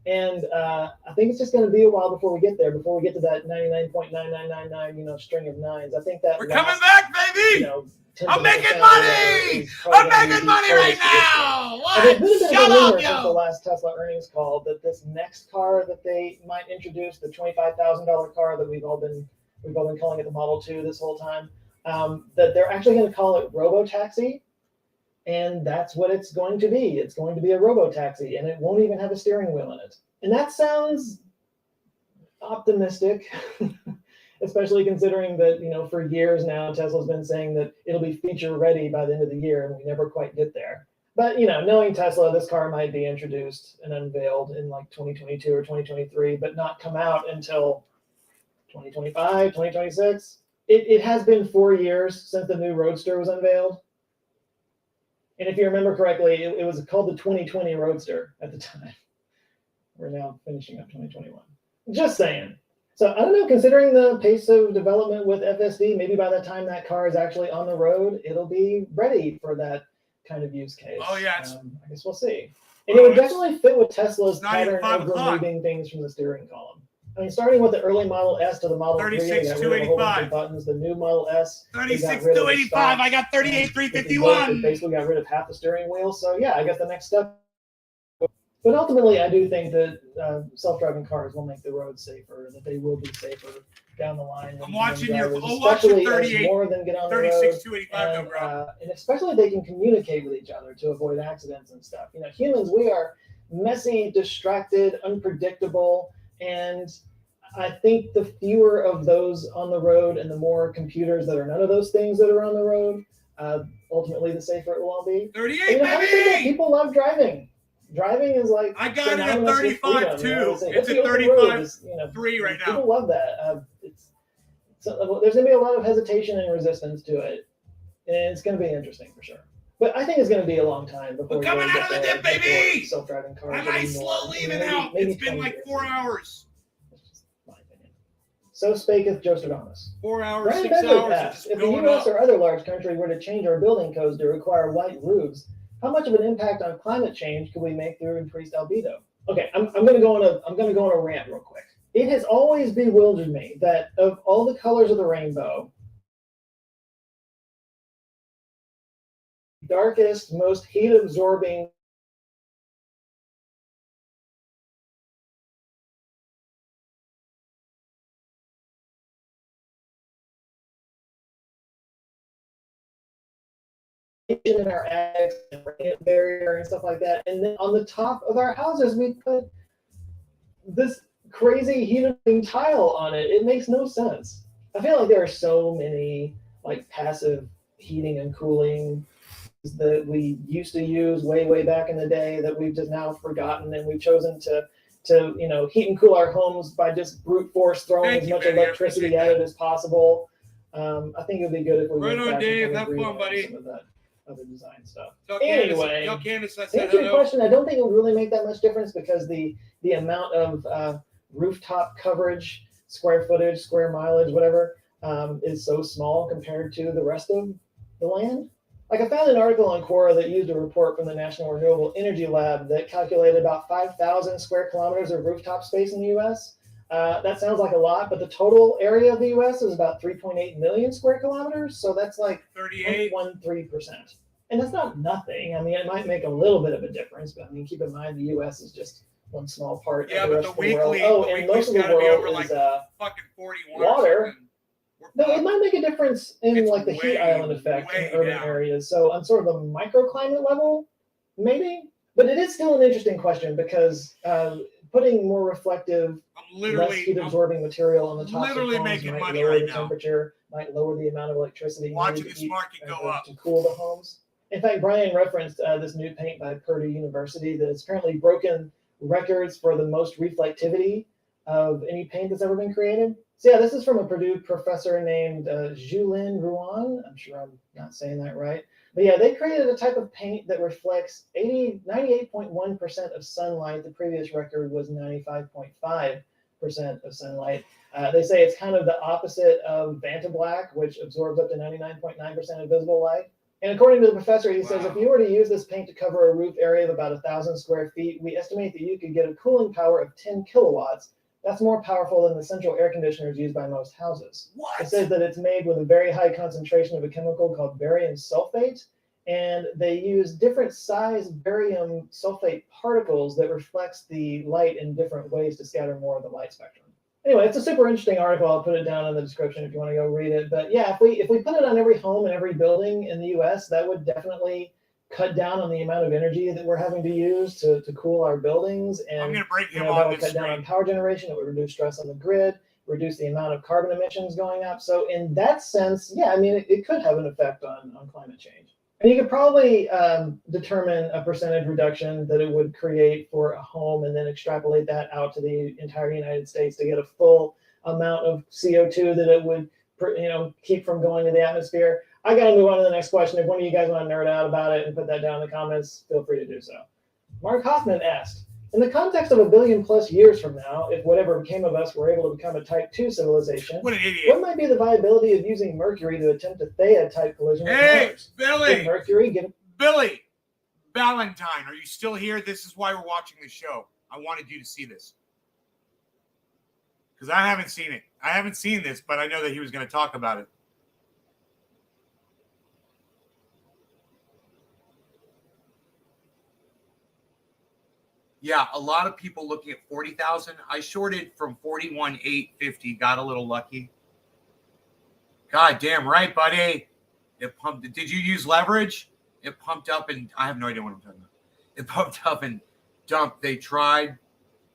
And I think it's just going to be a while before we get there, before we get to that 99.9999, string of nines. I think that We're coming back, baby. I'm making money. I'm making money right now. There's been a bit What? of Shut a rumor up, since the yo. last Tesla earnings call that this next car that they might introduce, the $25,000 car that we've all been calling it the Model 2 this whole time, that they're actually going to call it Robotaxi. And that's what it's going to be. It's going to be a robo-taxi, and it won't even have a steering wheel in it. And that sounds optimistic, especially considering that, for years now, Tesla's been saying that it'll be feature ready by the end of the year, and we never quite get there. But, knowing Tesla, this car might be introduced and unveiled in like 2022 or 2023, but not come out until 2025, 2026. It has been 4 years since the new Roadster was unveiled. And if you remember correctly, it was called the 2020 Roadster at the time. We're now finishing up 2021. Just saying. So I don't know, considering the pace of development with FSD, maybe by the time that car is actually on the road, it'll be ready for that kind of use case. Oh, yeah. I guess we'll see. And it would definitely fit with Tesla's pattern 5 of o'clock. removing things from the steering column. I mean, starting with the early Model S to the Model 3, they got rid of a whole bunch of buttons. The new Model S, 36,285. I got 38,351. They basically got rid of half the steering wheel. So yeah, I guess the next step. But ultimately, I do think that self-driving cars will make the roads safer, that they will be safer down the line. I'm watching your. Especially watching as 38. more than get on the road. 36,285. And especially they can communicate with each other to avoid accidents and stuff. Humans, we are messy, distracted, unpredictable, and I think the fewer of those on the road and the more computers that are none of those things that are on the road, ultimately the safer it will all be. 38, baby! People love driving. Driving is like I got it at 35 too. It's at 35.3 right now. People love that. There's going to be a lot of hesitation and resistance to it, and it's going to be interesting for sure. But I think it's going to be a long time before we're coming out of the dip, baby. Self-driving cars. I might slow leaving out. It's been like 4 hours. So spaketh Jostradamus. 4 hours, Brian 6 Beverly hours. asks, if the U.S. or other large country were to change our building codes to require white roofs, how much of an impact on climate change could we make through increased albedo? Okay, I'm going to go on a rant real quick. It has always bewildered me that of all the colors of the rainbow, darkest, most heat-absorbing in our attics and barrier and stuff like that. And then on the top of our houses, we put this crazy heating tile on it. It makes no sense. I feel like there are so many like passive heating and cooling that we used to use way back in the day that we've just now forgotten, and we've chosen to heat and cool our homes by just brute force throwing as much electricity at it as possible. I think it would be good if we went back Dave. and Have fun, buddy. Some of that other design stuff. Anyway, to answer your question, I don't think it would really make that much difference because the amount of rooftop coverage, square footage, square mileage, whatever, is so small compared to the rest of the land. Like I found an article on Quora that used a report from the National Renewable Energy Lab that calculated about 5,000 square kilometers of rooftop space in the U.S. That sounds like a lot, but the total area of the U.S. is about 3.8 million square kilometers. So that's like 0.13%. And that's not nothing. I mean, it might make a little bit of a difference, but I mean, keep in mind the U.S. is just one small part of the rest of the world. Oh, and most of the world is fucking 41 water. No, it might make a difference in like the heat island effect in urban areas. So on sort of a microclimate level, maybe. But it is still an interesting question because putting more reflective, less heat-absorbing material on the top of homes might lower the temperature, might lower the amount of electricity needed to cool the homes. In fact, Brian referenced this new paint by Purdue University that has apparently broken records for the most reflectivity of any paint that's ever been created. So yeah, this is from a Purdue professor named Julien Ruan. I'm sure I'm not saying that right. But yeah, they created a type of paint that reflects 98.1% of sunlight. The previous record was 95.5% of sunlight. They say it's kind of the opposite of Vantablack, which absorbs up to 99.9% of visible light. And according to the professor, he says, if you were to use this paint to cover a roof area of about 1,000 square feet, we estimate that you could get a cooling power of 10 kilowatts. That's more powerful than the central air conditioners used by most houses. What? It says that it's made with a very high concentration of a chemical called barium sulfate, and they use different size barium sulfate particles that reflects the light in different ways to scatter more of the light spectrum. Anyway, it's a super interesting article. I'll put it down in the description if you want to go read it. But yeah, if we put it on every home and every building in the US, that would definitely cut down on the amount of energy that we're having to use to cool our buildings. And I'm going to break him that on would this cut down screen. on power generation. It would reduce stress on the grid, reduce the amount of carbon emissions going up. So in that sense, yeah, I mean, it could have an effect on climate change. And you could probably determine a percentage reduction that it would create for a home and then extrapolate that out to the entire United States to get a full amount of CO2 that it would keep from going to the atmosphere. I got to move on to the next question. If one of you guys want to nerd out about it and put that down in the comments, feel free to do so. Mark Hoffman asked, in the context of 1 billion plus years from now, if whatever became of us were able to become a type 2 civilization, What an idiot. what might be the viability of using Mercury to attempt a Theia-type collision with Mars? Billy! Mercury, Billy! Valentine, are you still here? This is why we're watching the show. I wanted you to see this. Because I haven't seen it. I haven't seen this, but I know that he was going to talk about it. Yeah, a lot of people looking at 40,000. I shorted from 41,850. Got a little lucky. God damn right, buddy. It pumped. Did you use leverage? It pumped up and I have no idea what I'm talking about. It pumped up and dumped. They tried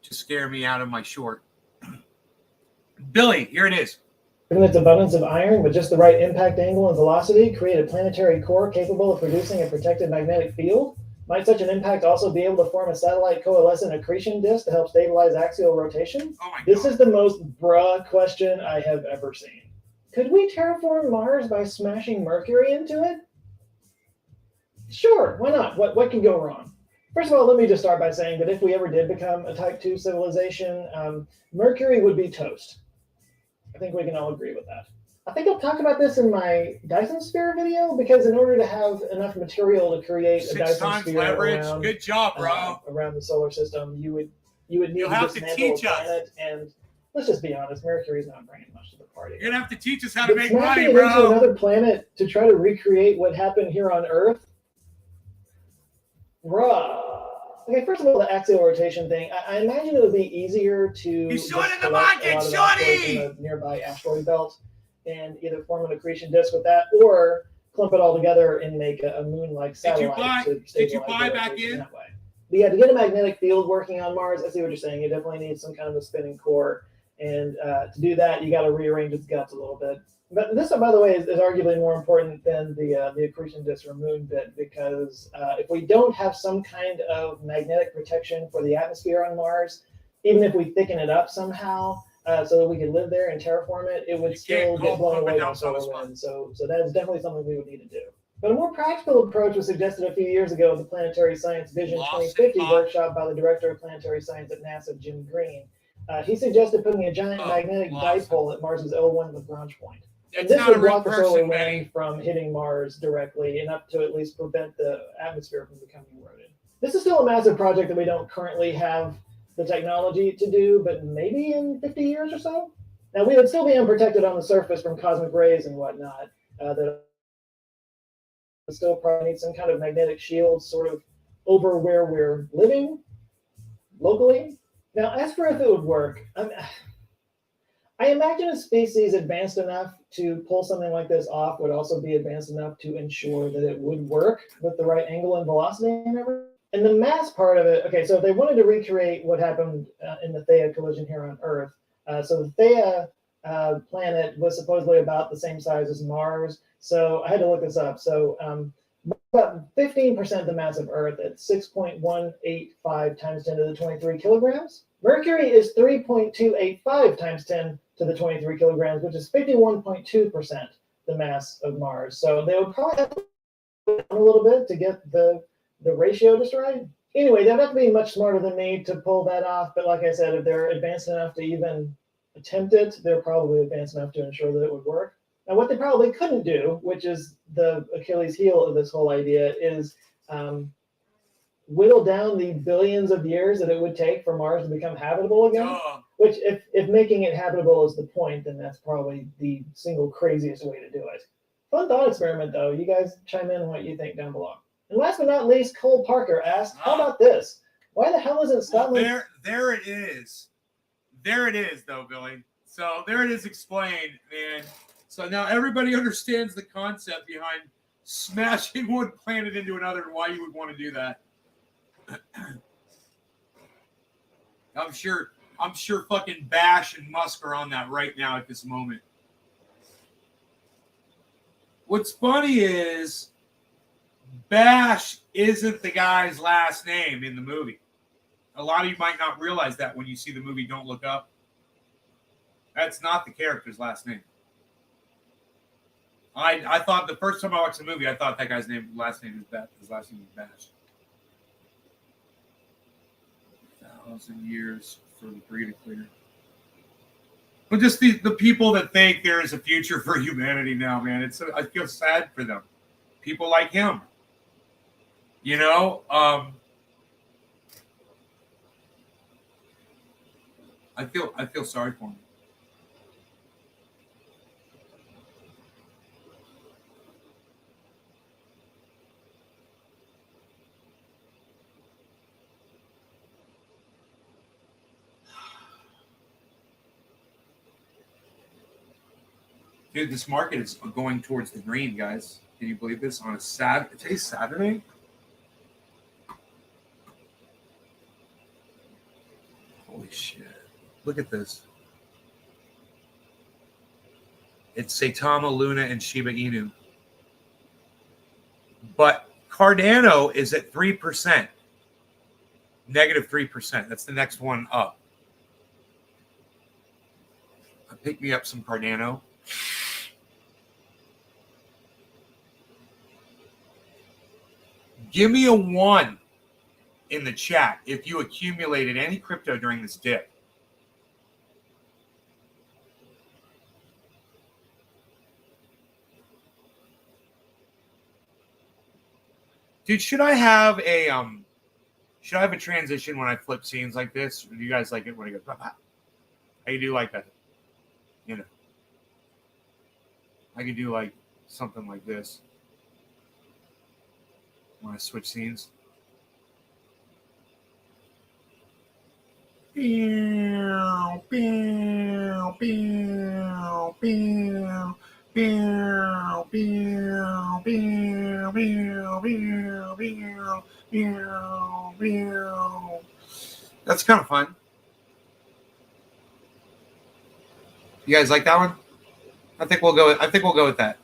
to scare me out of my short. Billy, here it is. Given its abundance of iron with just the right impact angle and velocity, create a planetary core capable of producing a protected magnetic field? Might such an impact also be able to form a satellite coalescent accretion disk to help stabilize axial rotation? Oh my God. This is the most bruh question I have ever seen. Could we terraform Mars by smashing Mercury into it? Sure, why not? What could go wrong? First of all, let me just start by saying that if we ever did become a Type 2 civilization, Mercury would be toast. I think we can all agree with that. I think I'll talk about this in my Dyson sphere video, because in order to have enough material to create a Dyson sphere around, good job, bro. Around the solar system, you would need to dismantle a planet. And let's just be honest, Mercury's not bringing much to the party. You're gonna have to teach us how to make smashing money, it bro. into another planet to try to recreate what happened here on Earth. Okay, first of all, the axial rotation thing. I imagine it would be easier to He's short in the collect market, a lot of shorty! asteroids in the nearby asteroid belt and either form an accretion disk with that, or clump it all together and make a moon-like satellite. Did you buy back in? That way. But yeah, to get a magnetic field working on Mars, I see what you're saying. You definitely need some kind of a spinning core, and to do that, you got to rearrange its guts a little bit. But this, by the way, is arguably more important than the accretion disk or moon bit, because if we don't have some kind of magnetic protection for the atmosphere on Mars, even if we thicken it up somehow so that we could live there and terraform it, it would still get blown away by solar wind. So that is definitely something we would need to do. But a more practical approach was suggested a few years ago at the Planetary Science Vision 2050 workshop by the director of planetary science at NASA, Jim Green. He suggested putting a giant magnetic dipole at Mars's L1 Lagrange point. And this would block the solar wind from hitting Mars directly, enough to at least prevent the atmosphere from becoming eroded. This is still a massive project that we don't currently have the technology to do, but maybe in 50 years or so. Now, we would still be unprotected on the surface from cosmic rays and whatnot. That still probably need some kind of magnetic shield sort of over where we're living locally. Now, as for if it would work, I imagine a species advanced enough to pull something like this off would also be advanced enough to ensure that it would work with the right angle and velocity and everything. And the mass part of it, okay, so if they wanted to recreate what happened in the Theia collision here on Earth, so the Theia planet was supposedly about the same size as Mars. So I had to look this up. So about 15% the mass of Earth at 6.185 times 10 to the 23 kilograms. Mercury is 3.285 times 10 to the 23 kilograms, which is 51.2% the mass of Mars. So they would probably have to it down a little bit to get the ratio just right. Anyway, they'd have to be much smarter than me to pull that off. But like I said, if they're advanced enough to even attempt it, they're probably advanced enough to ensure that it would work. And what they probably couldn't do, which is the Achilles heel of this whole idea, is whittle down the billions of years that it would take for Mars to become habitable again. Which, if making it habitable is the point, then that's probably the single craziest way to do it. Fun thought experiment, though. You guys chime in on what you think down below. And last but not least, Cole Parker asked, how about this? Why the hell isn't Scotland... Well, there it is. There it is, though, Billy. So there it is explained, man. So now everybody understands the concept behind smashing one planet into another and why you would want to do that. I'm sure fucking Bash and Musk are on that right now at this moment. What's funny is Bash isn't the guy's last name in the movie. A lot of you might not realize that when you see the movie Don't Look Up. That's not the character's last name. I thought the first time I watched the movie, I thought that guy's last name is Bash. His last name is Bash. 1,000 years for the breed to clear. But just the people that think there is a future for humanity now, man. I feel sad for them. People like him. You know, I feel sorry for him. Dude, this market is going towards the green, guys. Can you believe this? On a today's Saturday? Holy shit. Look at this. It's Saitama, Luna, and Shiba Inu. But Cardano is at 3%. Negative 3%. That's the next one up. Pick me up some Cardano. Give me a 1 in the chat if you accumulated any crypto during this dip. Dude, should I have a transition when I flip scenes like this? Or do you guys like it when I go, how you do like that? You know, I could do like something like this when I switch scenes. That's kind of fun. You guys like that one? I think we'll go with that.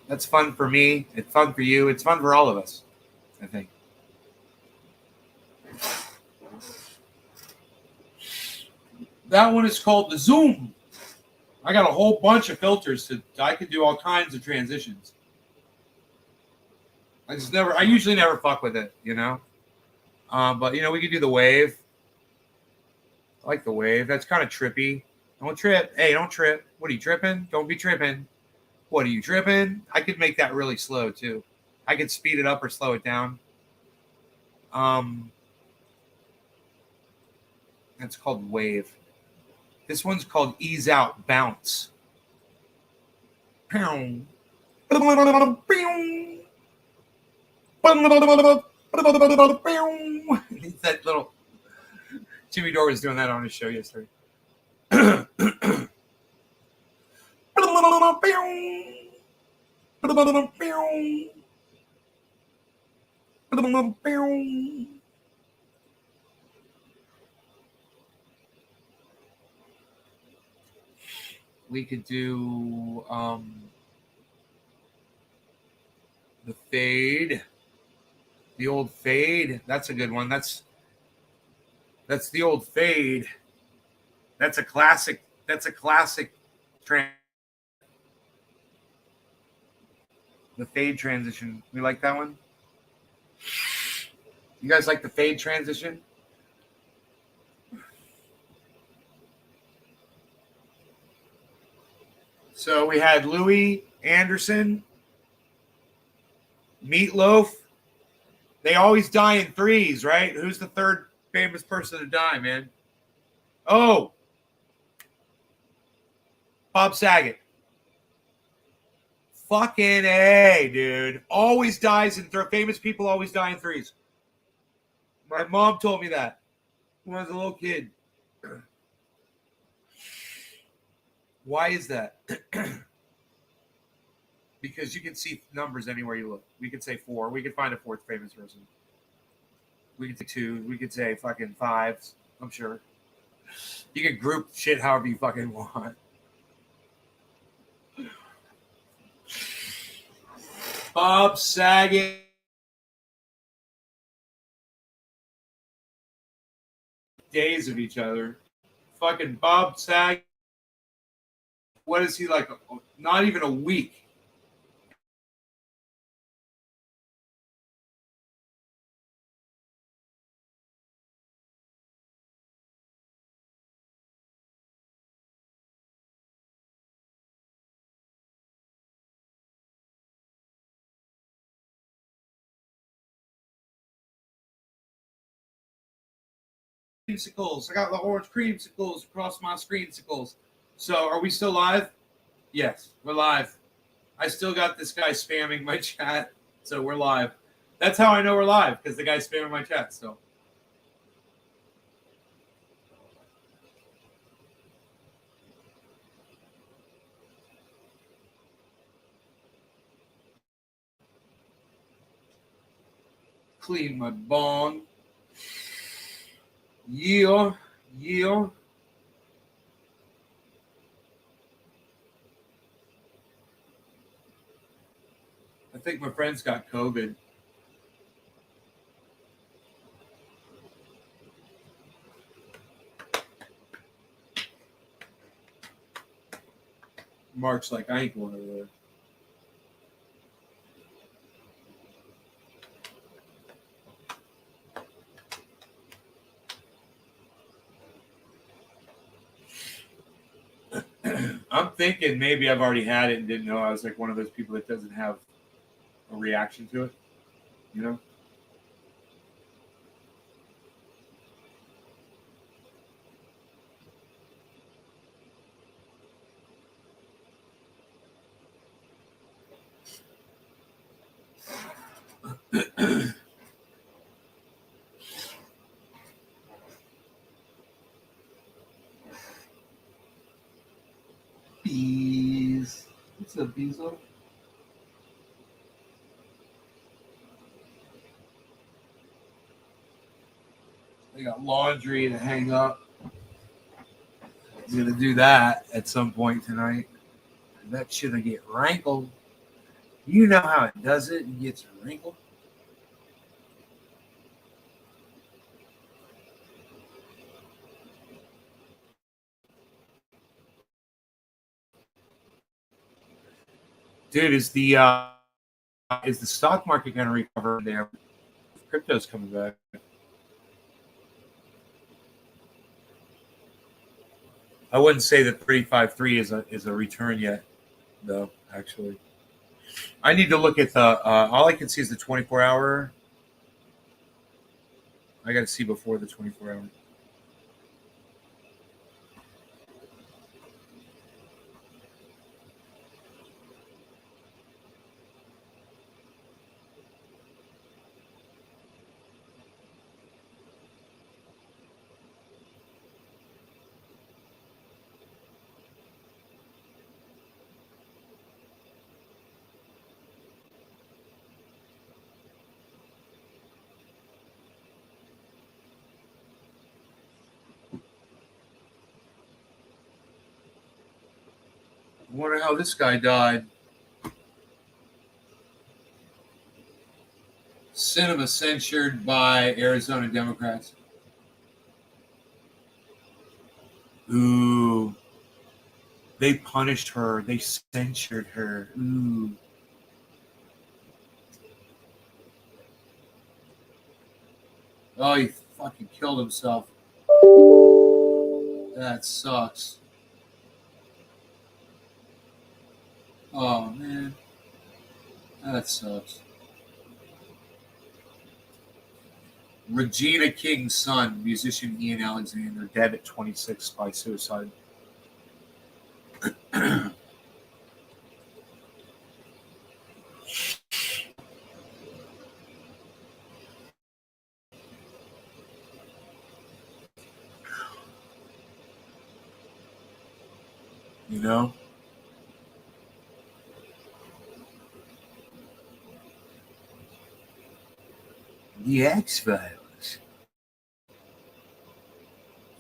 That's fun for me. It's fun for you. It's fun for all of us, I think. That one is called the Zoom. I got a whole bunch of filters I can do all kinds of transitions. I usually never fuck with it, you know. But you know, we could do the wave. I like the wave. That's kind of trippy. Don't trip. Hey, don't trip. What are you tripping? Don't be tripping. What are you tripping? I could make that really slow too. I could speed it up or slow it down. That's called wave. This one's called ease out bounce. It's that little Jimmy Dore was doing that on his show yesterday. We could do the fade, the old fade. That's a good one. That's the old fade. That's a classic. That's a classic trend. The fade transition. We like that one? You guys like the fade transition? So we had Louis Anderson, Meatloaf. They always die in threes, right? Who's the third famous person to die, man? Oh, Bob Saget. Fucking A, dude. Always dies in famous people always die in threes. My mom told me that when I was a little kid. Why is that? Because you can see numbers anywhere you look. We could say 4. We could find a fourth famous person. We could say 2. We could say fucking 5. I'm sure. You can group shit however you fucking want. Bob Saget. Days of each other. Fucking Bob Saget. What is he like? Not even a week. Creamsicles. I got the orange creamsicles across my screensicles. So are we still live? Yes, we're live. I still got this guy spamming my chat, so we're live. That's how I know we're live, because the guy's spamming my chat. So clean my bong. Yeah. I think my friend's got COVID. Mark's like, I ain't going over there. I'm thinking maybe I've already had it and didn't know. I was like one of those people that doesn't have a reaction to it, you know? Bees. What's up, Beezle? I got laundry to hang up. I'm going to do that at some point tonight. That shit'll get wrinkled. You know how it does it. It gets wrinkled. Dude, is the stock market going to recover there? Crypto's coming back. I wouldn't say that 35.3 is a return yet, though. Actually, I need to look at the. All I can see is the 24-hour. I got to see before the 24-hour. I wonder how this guy died. Cinema censured by Arizona Democrats. Ooh. They punished her. They censured her. Ooh. Oh, he fucking killed himself. That sucks. Oh, man. That sucks. Regina King's son, musician Ian Alexander, dead at 26 by suicide. You know? The X-Files.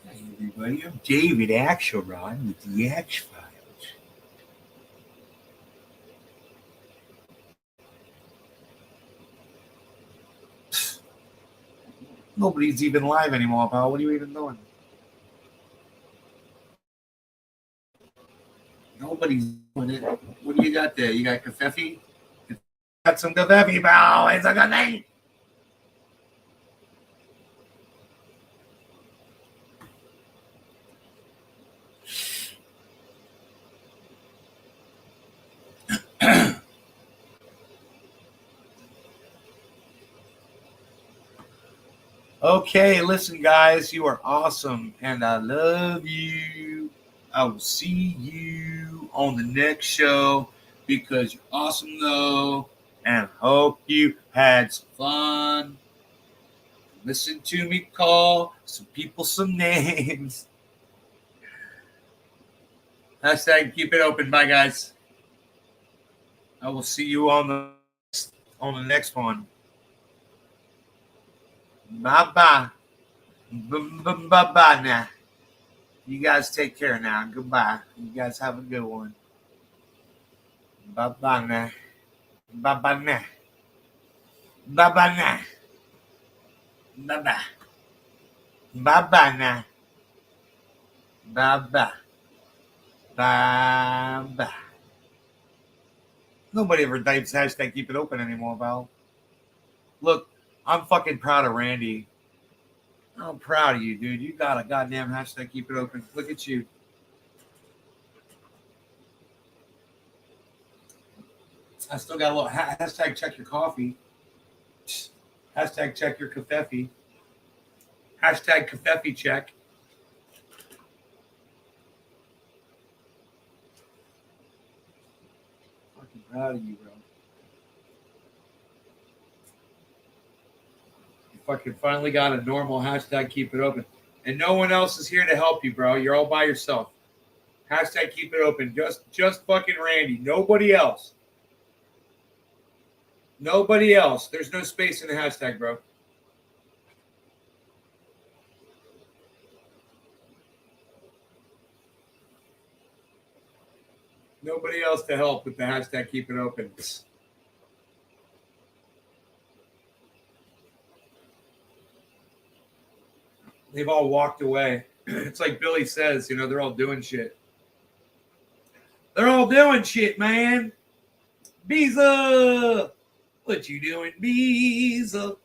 Hey, everybody. I'm David Axelrod with the X-Files. Nobody's even live anymore, pal. What are you even doing? Nobody's doing it. What do you got there? You got Cafefe? Got some Cafefe, pal. It's a good thing. Okay, listen, guys, you are awesome, and I love you. I will see you on the next show because you're awesome, though, and I hope you had some fun. Listen to me call some people some names. Hashtag keep it open. Bye, guys. I will see you on the next one. Bye-bye. Bye-bye now. You guys take care now. Goodbye. You guys have a good one. Bye-bye now. Bye-bye now. Bye-bye now. Bye-bye. Bye-bye now. Bye-bye. Bye-bye. Nobody ever types hashtag keep it open anymore, Val. Look, I'm fucking proud of Randy. I'm proud of you, dude. You got a goddamn hashtag keep it open. Look at you. I still got a little hashtag check your coffee. Hashtag check your Cafefe. Hashtag Cafefe check. Fucking proud of you, bro. You fucking finally got a normal hashtag keep it open. And no one else is here to help you, bro. You're all by yourself. Hashtag keep it open. Just fucking Randy. Nobody else. Nobody else. There's no space in the hashtag, bro. Nobody else to help with the hashtag keep it open. They've all walked away. It's like Billy says, they're all doing shit. They're all doing shit, man. Beeza! What you doing, Beeza?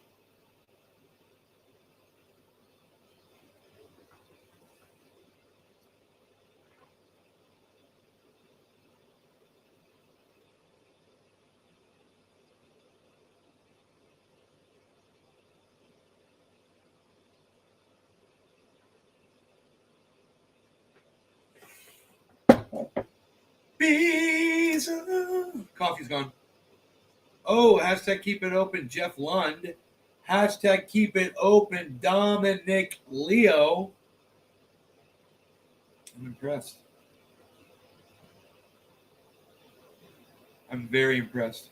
Beeza! Coffee's gone. Oh, hashtag keep it open, Jeff Lund. Hashtag keep it open, Dominic Leo. I'm impressed. I'm very impressed.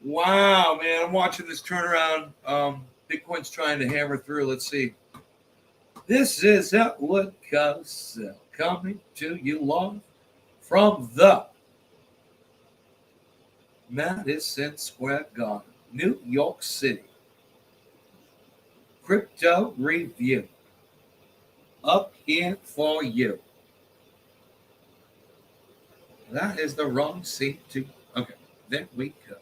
Wow, man, I'm watching this turnaround. Bitcoin's trying to hammer through. Let's see. This is Outlook Carousel coming to you live from the Madison Square Garden, New York City. crypto review. Up here for you. That is the wrong seat to. Okay, there we go.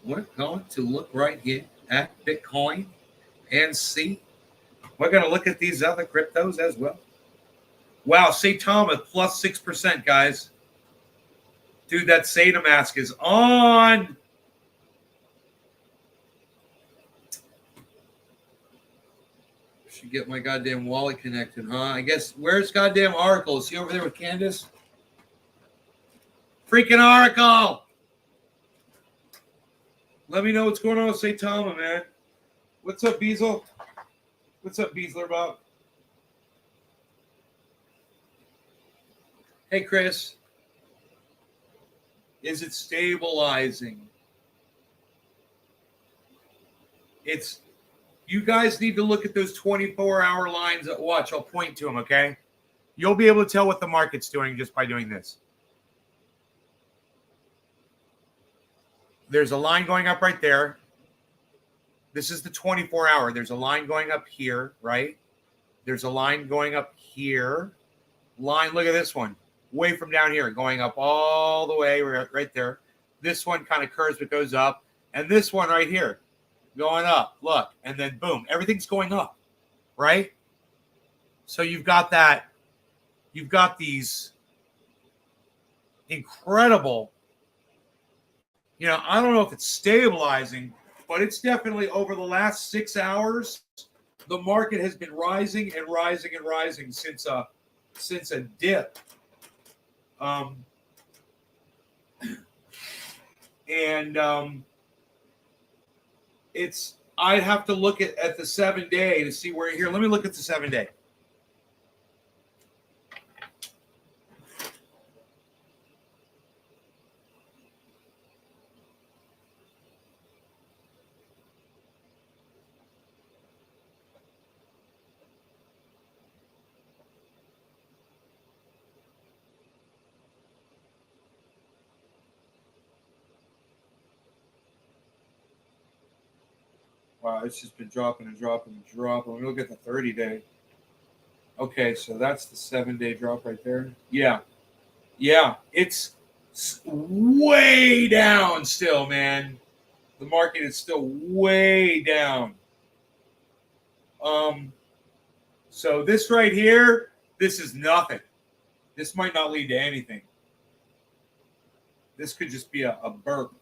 We're going to look right here at Bitcoin and see. We're going to look at these other cryptos as well. Wow, St. Thomas plus 6%, guys. Dude, that Sata mask is on. Should get my goddamn wallet connected, huh? I guess, where's goddamn Oracle? Is he over there with Candace? Freaking Oracle! Let me know what's going on with St. Thomas, man. What's up, Beazle? What's up, Beazler Bob? Hey, Chris. Is it stabilizing? It's, you guys need to look at those 24-hour lines at watch. I'll point to them, okay? You'll be able to tell what the market's doing just by doing this. There's a line going up right there. This is the 24-hour. There's a line going up here, right? There's a line going up here. Line, look at this one. Way from down here, going up all the way right there. This one kind of curves but goes up. And this one right here, going up. Look, and then boom, everything's going up, right? So you've got that. You've got these incredible, you know, I don't know if it's stabilizing, but it's definitely over the last 6 hours, the market has been rising and rising and rising since a dip. It's, I'd have to look at the 7-day to see where here. Let me look at the 7-day. Wow, it's just been dropping and dropping and dropping. Let me look at the 30-day. Okay, so that's the 7-day drop right there. Yeah. Yeah, it's way down still, man. The market is still way down. So this right here, this is nothing. This might not lead to anything. This could just be a burp.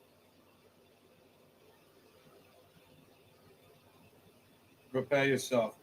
Prepare yourself.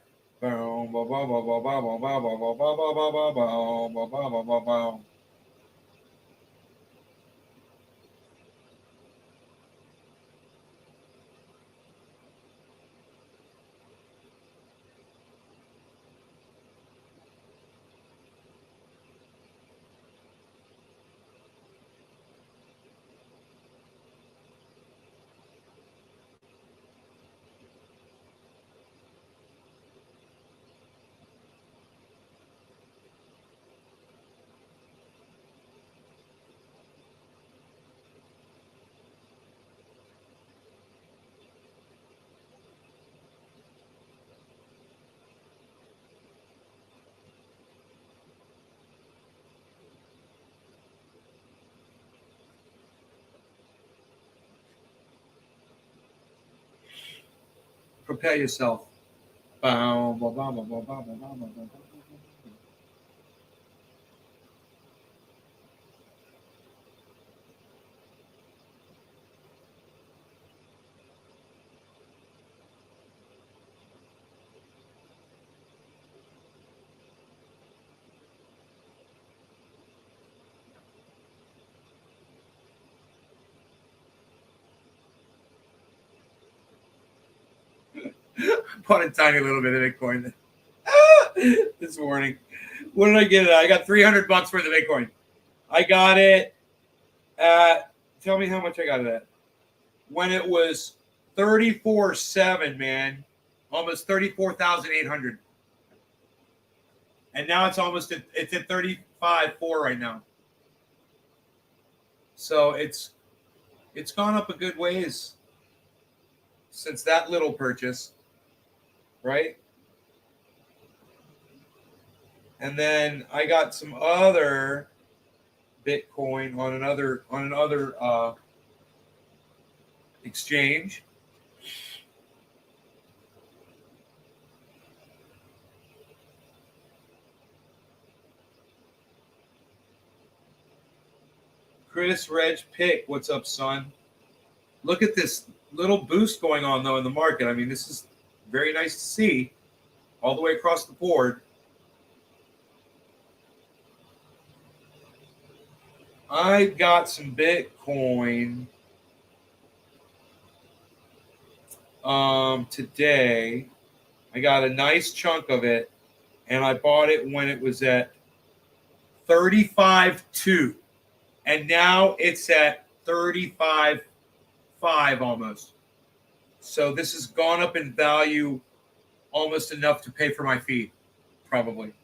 Prepare yourself. Bought a tiny little bit of Bitcoin this morning. What did I get it at? I got $300 worth of Bitcoin. I got it at, tell me how much I got it at. When it was 34.7, man, almost 34,800. And now it's almost it's at 35.4 right now. So it's gone up a good ways since that little purchase. right? And then I got some other Bitcoin on another exchange. Chris Reg Pick, what's up, son? Look at this little boost going on though in the market. I mean, this is very nice to see all the way across the board. I got some Bitcoin today. I got a nice chunk of it, and I bought it when it was at 35.2, and now it's at 35.5 almost. So this has gone up in value almost enough to pay for my fee, probably.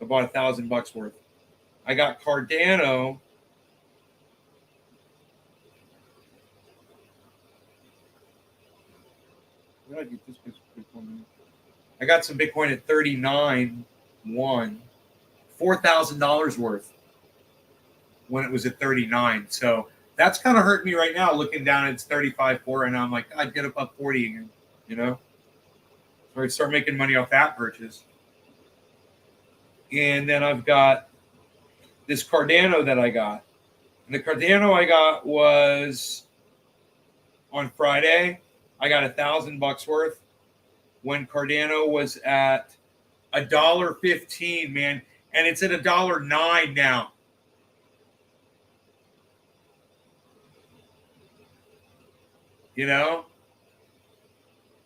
I bought $1,000 worth. I got Cardano. Where did I get this Bitcoin? I got some Bitcoin at 39.1, $4,000 worth when it was at 39. So that's kind of hurting me right now. Looking down, it's 35.4, and I'm like, I'd get up 40 again, you know. So I start making money off that purchase. And then I've got this Cardano that I got. And the Cardano I got was on Friday. I got $1,000 worth when Cardano was at $1.15, man, and it's at $1.09 now. You know?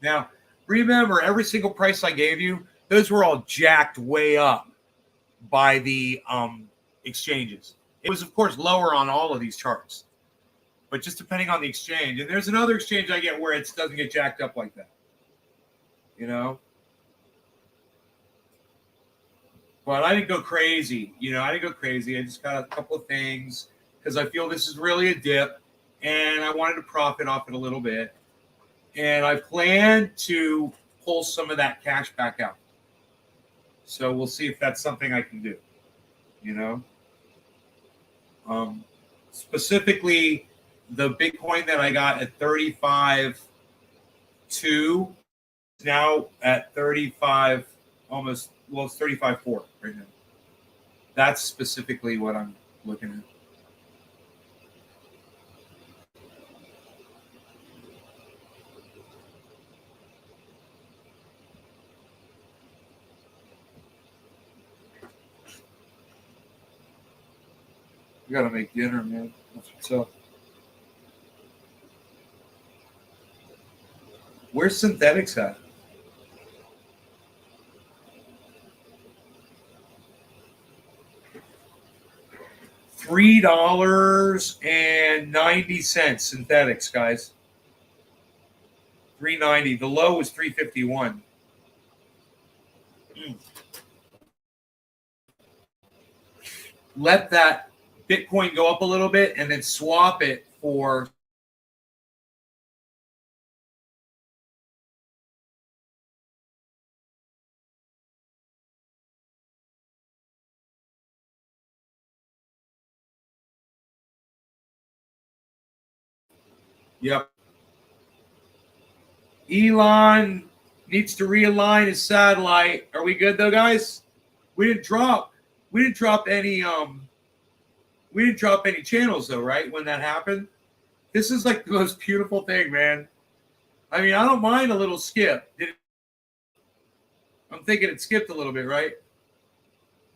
Now, remember, every single price I gave you, those were all jacked way up by the exchanges. It was, of course, lower on all of these charts, but just depending on the exchange. And there's another exchange I get where it doesn't get jacked up like that, you know? But I didn't go crazy. You know, I didn't go crazy. I just got a couple of things because I feel this is really a dip, and I wanted to profit off it a little bit. And I plan to pull some of that cash back out. So we'll see if that's something I can do, you know? Specifically, the Bitcoin that I got at 35.2 is now at 35, almost, well, it's 35.4 right now. That's specifically what I'm looking at. We gotta make dinner, man. That's what's up. Where's synthetics at? $3.90 synthetics, guys. $3.90. The low was $3.51. Let that Bitcoin go up a little bit and then swap it for Yep. Elon needs to realign his satellite. Are we good though, guys? We didn't drop any channels though, right? When that happened. This is like the most beautiful thing, man. I mean, I don't mind a little skip. I'm thinking it skipped a little bit, right?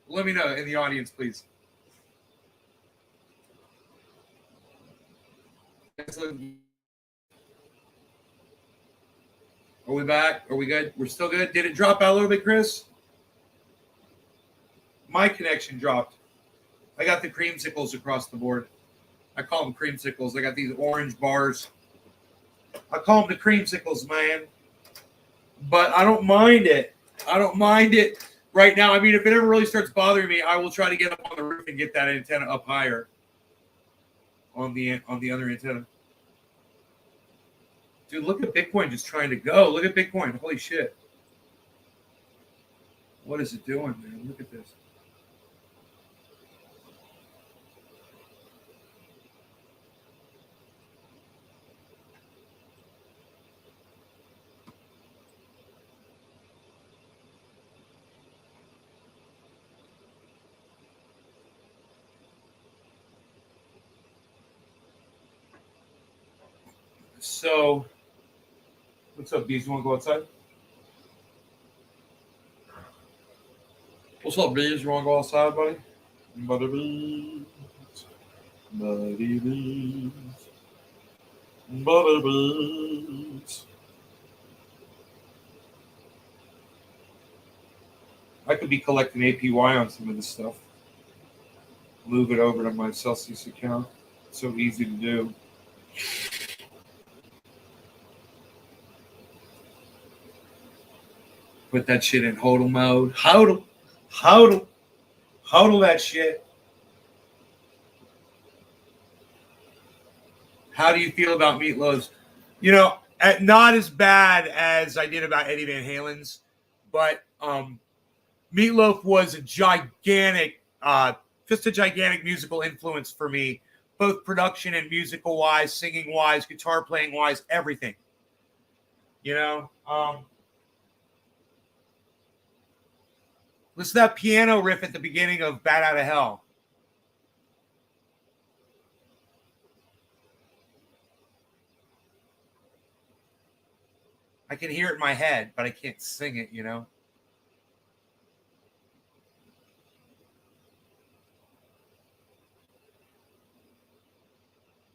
Let me know in the audience, please. Are we back? Are we good? We're still good? Did it drop out a little bit, Chris? My connection dropped. I got the creamsicles across the board. I call them creamsicles. I got these orange bars. I call them the creamsicles, man. But I don't mind it. I don't mind it right now. I mean, if it ever really starts bothering me, I will try to get up on the roof and get that antenna up higher on the other antenna. Dude, look at Bitcoin just trying to go. Look at Bitcoin. Holy shit. What is it doing, man? Look at this. So, what's up, Bees? You want to go outside? What's up, Bees? You want to go outside, buddy? Buddy Bees. Buddy Bees. Buddy Bees. I could be collecting APY on some of this stuff. Move it over to my Celsius account. It's so easy to do. Put that shit in hodl mode. Hodl that shit. How do you feel about Meatloaf's? You know, not as bad as I did about Eddie Van Halen's, but Meatloaf was a gigantic, just a gigantic musical influence for me, both production and musical wise, singing wise, guitar playing wise, everything. You know, listen to that piano riff at the beginning of Bat Out of Hell. I can hear it in my head, but I can't sing it, you know?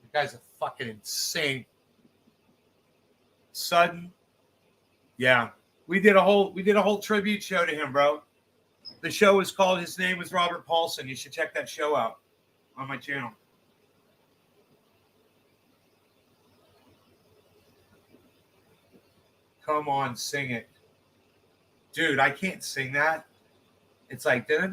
The guy's a fucking insane. Sudden. Yeah. We did a whole tribute show to him, bro. The show was called His Name Was Robert Paulson. You should check that show out on my channel. Come on, sing it. Dude, I can't sing that. It's like I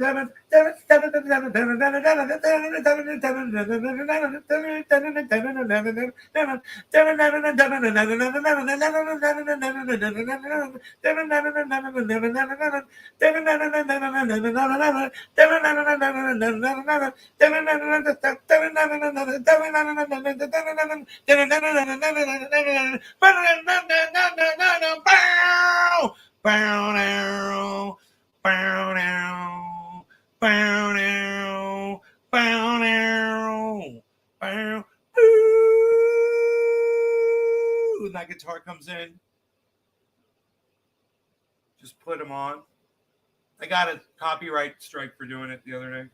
When that guitar comes in, just put them on. I got a copyright strike for doing it the other day.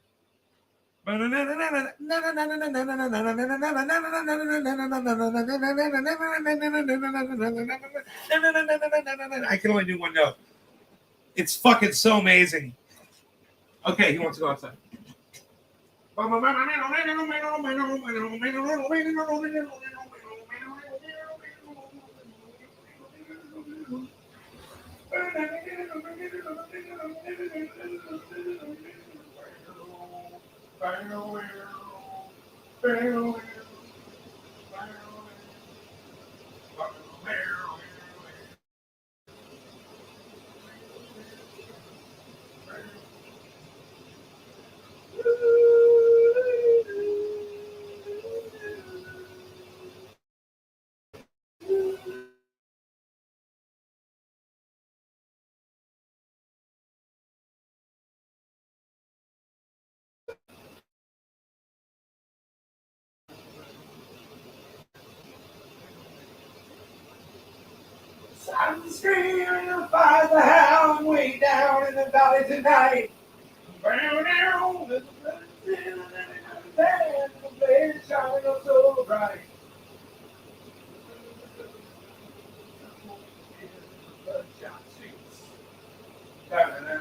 I can only do one note. It's fucking so amazing. Okay, he wants to go outside. I'm screaming to find the hound way down in the valley tonight. Brown arrow, the blade shining up so bright. Bloodshot streets. Down in the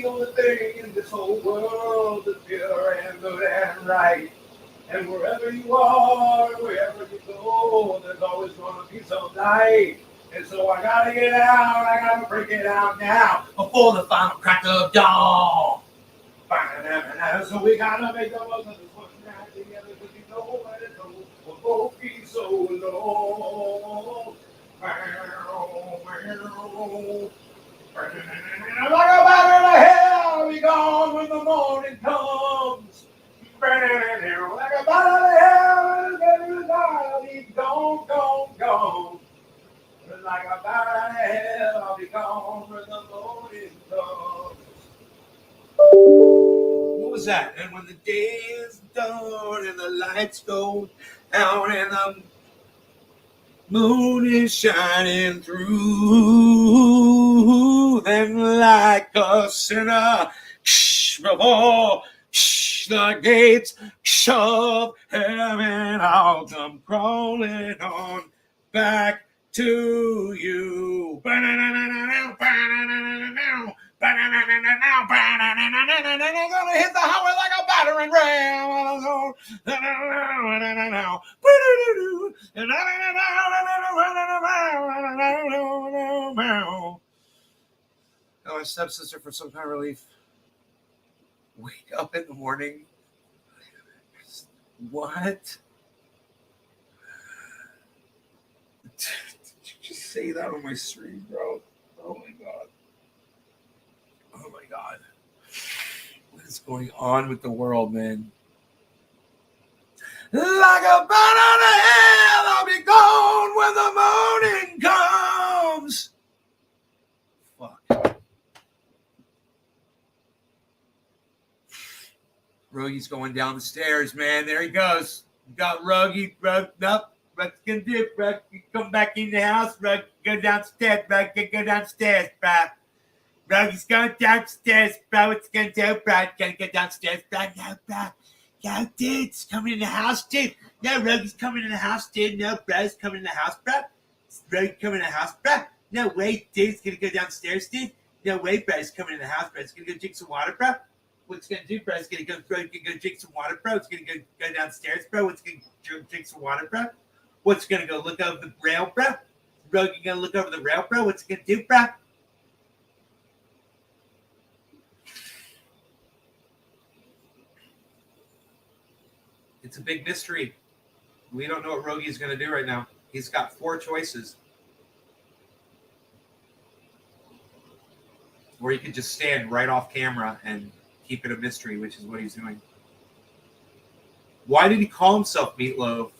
only thing in this whole world is pure and good and right. And wherever you are, wherever you go, there's always going to be some light. And so I gotta get out, I gotta break it out now before the final crack of dawn. So we gotta make the most of this one night together because you know what it's all. We'll both be so alone. Like a batter in the hell, I'll be gone when the morning comes. Like a batter in the hell, I'll be gone, gone, gone. Like a batter in the hell, I'll be gone when the morning comes. What was that? And when the day is done and the lights go out and the moon is shining through, then like a sinner before the gates of heaven, I'll come crawling on back to you. Gonna hit the highway like a battering ram. Oh, my stepsister for some kind of relief. Wake up in the morning. What? Did you just say that on my stream, bro? Oh my god. Oh my god. What is going on with the world, man? Like a bat out of hell, I'll be gone when the morning comes. Fuck. Rogy's going down the stairs, man. There he goes. We got Rogy rugged up. What's gonna do, bro? You come back in the house, bro. Go downstairs, bro. Go downstairs, bro. Rogy's going downstairs, bro. What's gonna do, bro? Gonna go downstairs, bro. No, bro. Yo, dude, it's coming in the house, dude. No, Rogy's coming in the house, dude. No, bro's coming in the house, bro. Rogy coming in the house, bro. No way, dude. He's gonna go downstairs, dude. No way, bro. He's coming in the house, bro. He's gonna go drink some water, bro. What's he gonna do, bro? He's gonna go drink some water, bro. He's gonna go downstairs, bro. What's he gonna drink some water, bro? What's he gonna go look over the rail, bro? Rogy gonna look over the rail, bro. What's he gonna do, bro? It's a big mystery. We don't know what Rogy is going to do right now. He's got 4 choices. Or he could just stand right off camera and keep it a mystery, which is what he's doing. Why did he call himself Meatloaf?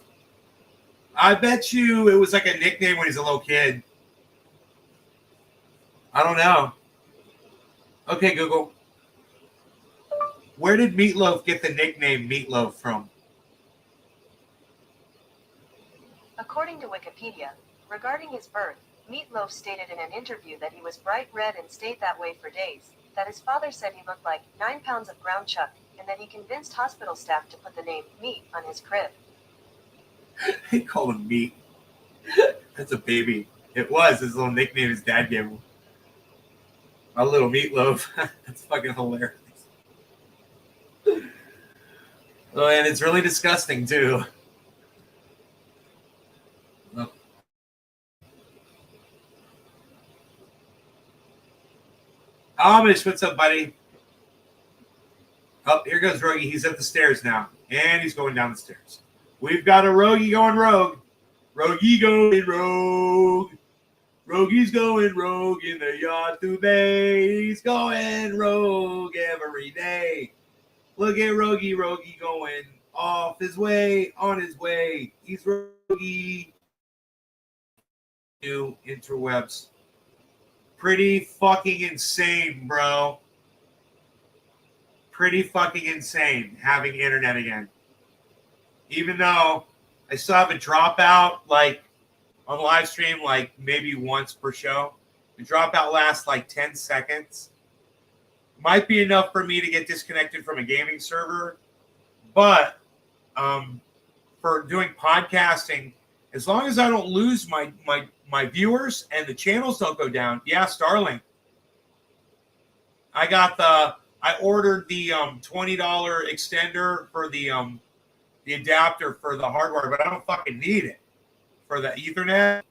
I bet you it was like a nickname when he's a little kid. I don't know. Okay, Google. Where did Meatloaf get the nickname Meatloaf from? According to Wikipedia, regarding his birth, Meatloaf stated in an interview that he was bright red and stayed that way for days, that his father said he looked like 9 pounds of ground chuck, and that he convinced hospital staff to put the name Meat on his crib. They call him Meat. That's a baby. It was his little nickname his dad gave him. A little Meatloaf. That's fucking hilarious. Oh, and it's really disgusting, too. Oh. Amish, what's up, buddy? Oh, here goes Rogy. He's at the stairs now. And he's going down the stairs. We've got a Rogy going rogue. Rogy going rogue. Rogy's going rogue in the yard today. He's going rogue every day. Look at Rogy going off his way, on his way. He's Rogy. New interwebs. Pretty fucking insane, bro. Pretty fucking insane having internet again. Even though I still have a dropout, like, on the live stream, like, maybe once per show. The dropout lasts, like, 10 seconds. Might be enough for me to get disconnected from a gaming server. But for doing podcasting, as long as I don't lose my viewers and the channels don't go down, yeah, Starlink. I ordered the $20 extender for the adapter for the hardware, but I don't fucking need it for the Ethernet.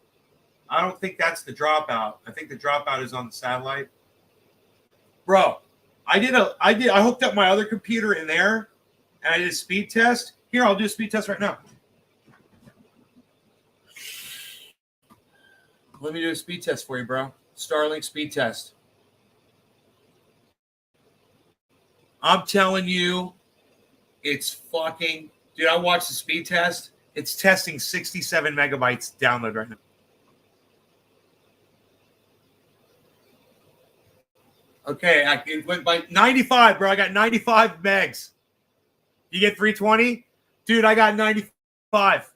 I don't think that's the dropout. I think the dropout is on the satellite. Bro, I hooked up my other computer in there and I did a speed test. Here, I'll do a speed test right now. Let me do a speed test for you, bro. Starlink speed test. I'm telling you, it's fucking... Dude, I watched the speed test. It's testing 67 megabytes download right now. Okay, it went by 95, bro. I got 95 megs. You get 320? Dude, I got 95.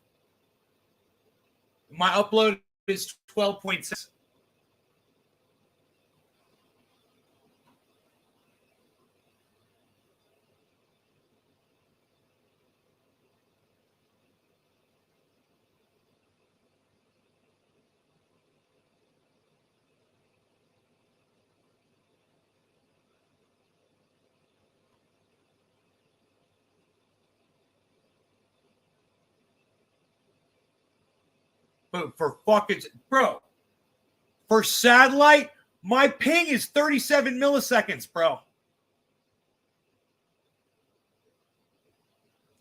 My upload is 12.6. But for fucking... Bro, for satellite, my ping is 37 milliseconds, bro.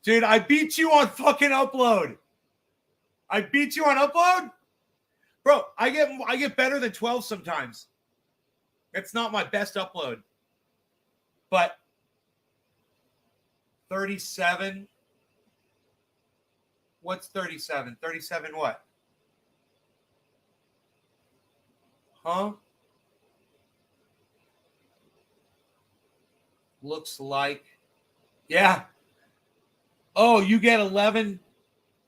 Dude, I beat you on fucking upload. I beat you on upload? Bro, I get better than 12 sometimes. It's not my best upload. But 37? What's 37? 37 what? Huh? Looks like... Yeah. Oh, you get 11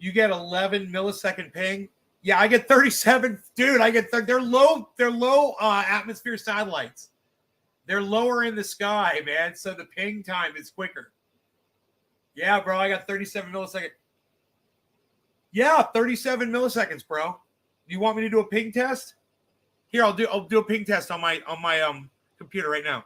millisecond ping. Yeah, I get 37. Dude, I get they're low atmosphere satellites. They're lower in the sky, man, so the ping time is quicker. Yeah, bro, I got 37 milliseconds. Yeah, 37 milliseconds, bro. You want me to do a ping test? Here, I'll do a ping test on my computer right now.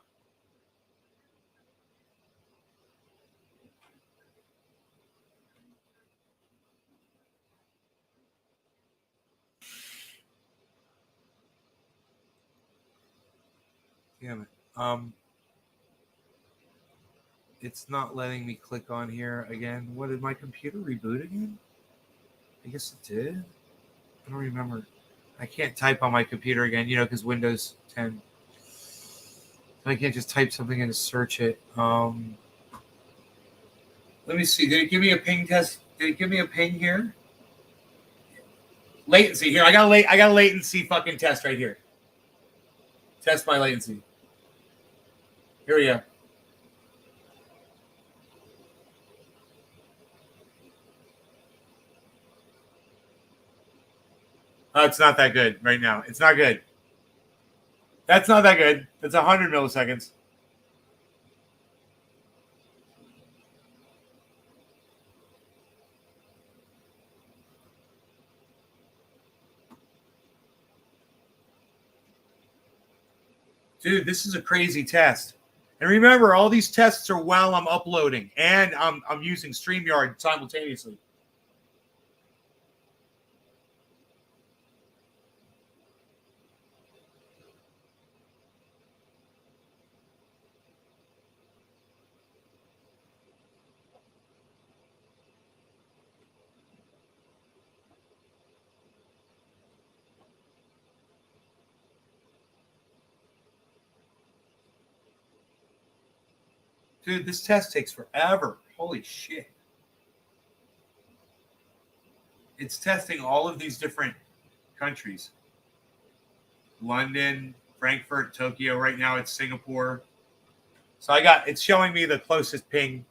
Damn it. It's not letting me click on here again. What, did my computer reboot again? I guess it did. I don't remember. I can't type on my computer again, because Windows 10. I can't just type something in to search it. Let me see. Did it give me a ping test? Did it give me a ping here? Latency here. I got a latency fucking test right here. Test my latency. Here we go. Oh, it's not that good right now. It's not good. That's not that good. It's 100 milliseconds. Dude, this is a crazy test. And remember, all these tests are while I'm uploading, and I'm using StreamYard simultaneously. Dude, this test takes forever. Holy shit. It's testing all of these different countries. London, Frankfurt, Tokyo. Right now it's Singapore. So it's showing me the closest ping.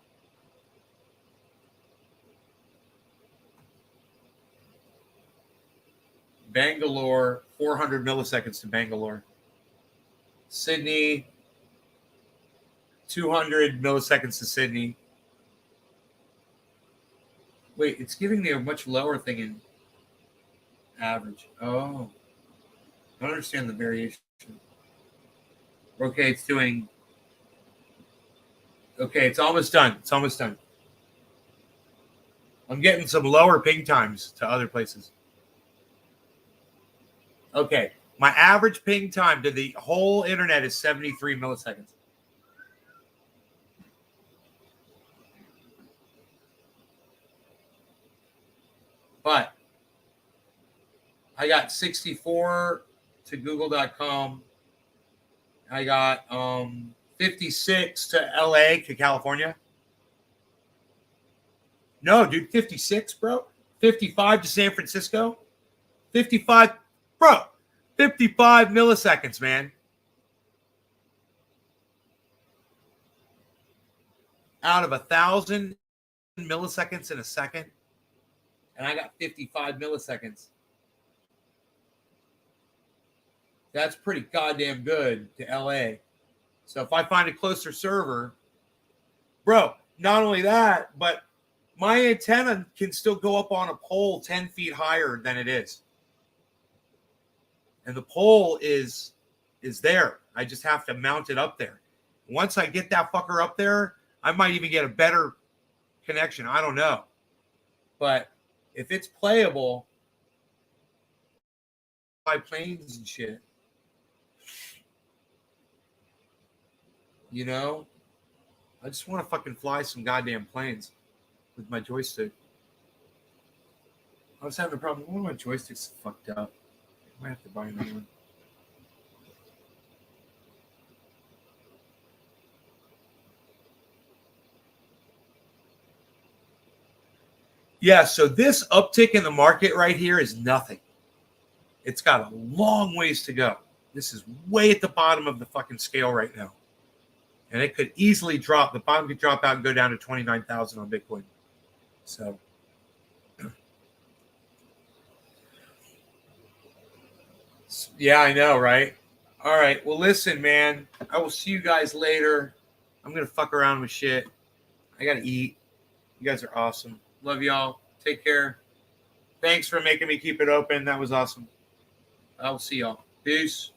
Bangalore, 400 milliseconds to Bangalore. Sydney, 200 milliseconds to Sydney. Wait, it's giving me a much lower thing in average. Oh. I don't understand the variation. Okay, it's doing... Okay, it's almost done. It's almost done. I'm getting some lower ping times to other places. Okay. My average ping time to the whole internet is 73 milliseconds. But I got 64 to google.com. I got 56 to LA, to California. No, dude, 56, bro. 55 to San Francisco. 55, bro. 55 milliseconds, man. Out of 1,000 milliseconds in a second. And I got 55 milliseconds. That's pretty goddamn good to LA. So if I find a closer server, bro, not only that, but my antenna can still go up on a pole 10 feet higher than it is. And the pole is there. I just have to mount it up there. Once I get that fucker up there, I might even get a better connection. I don't know. But if it's playable, by planes and shit, you know, I just want to fucking fly some goddamn planes with my joystick. I was having a problem. One of my joysticks fucked up. I might have to buy another one. Yeah, so this uptick in the market right here is nothing. It's got a long ways to go. This is way at the bottom of the fucking scale right now. And it could easily drop. The bottom could drop out and go down to 29,000 on Bitcoin. So, yeah, I know, right? All right. Well, listen, man. I will see you guys later. I'm going to fuck around with shit. I got to eat. You guys are awesome. Love y'all. Take care. Thanks for making me keep it open. That was awesome. I will see y'all. Peace.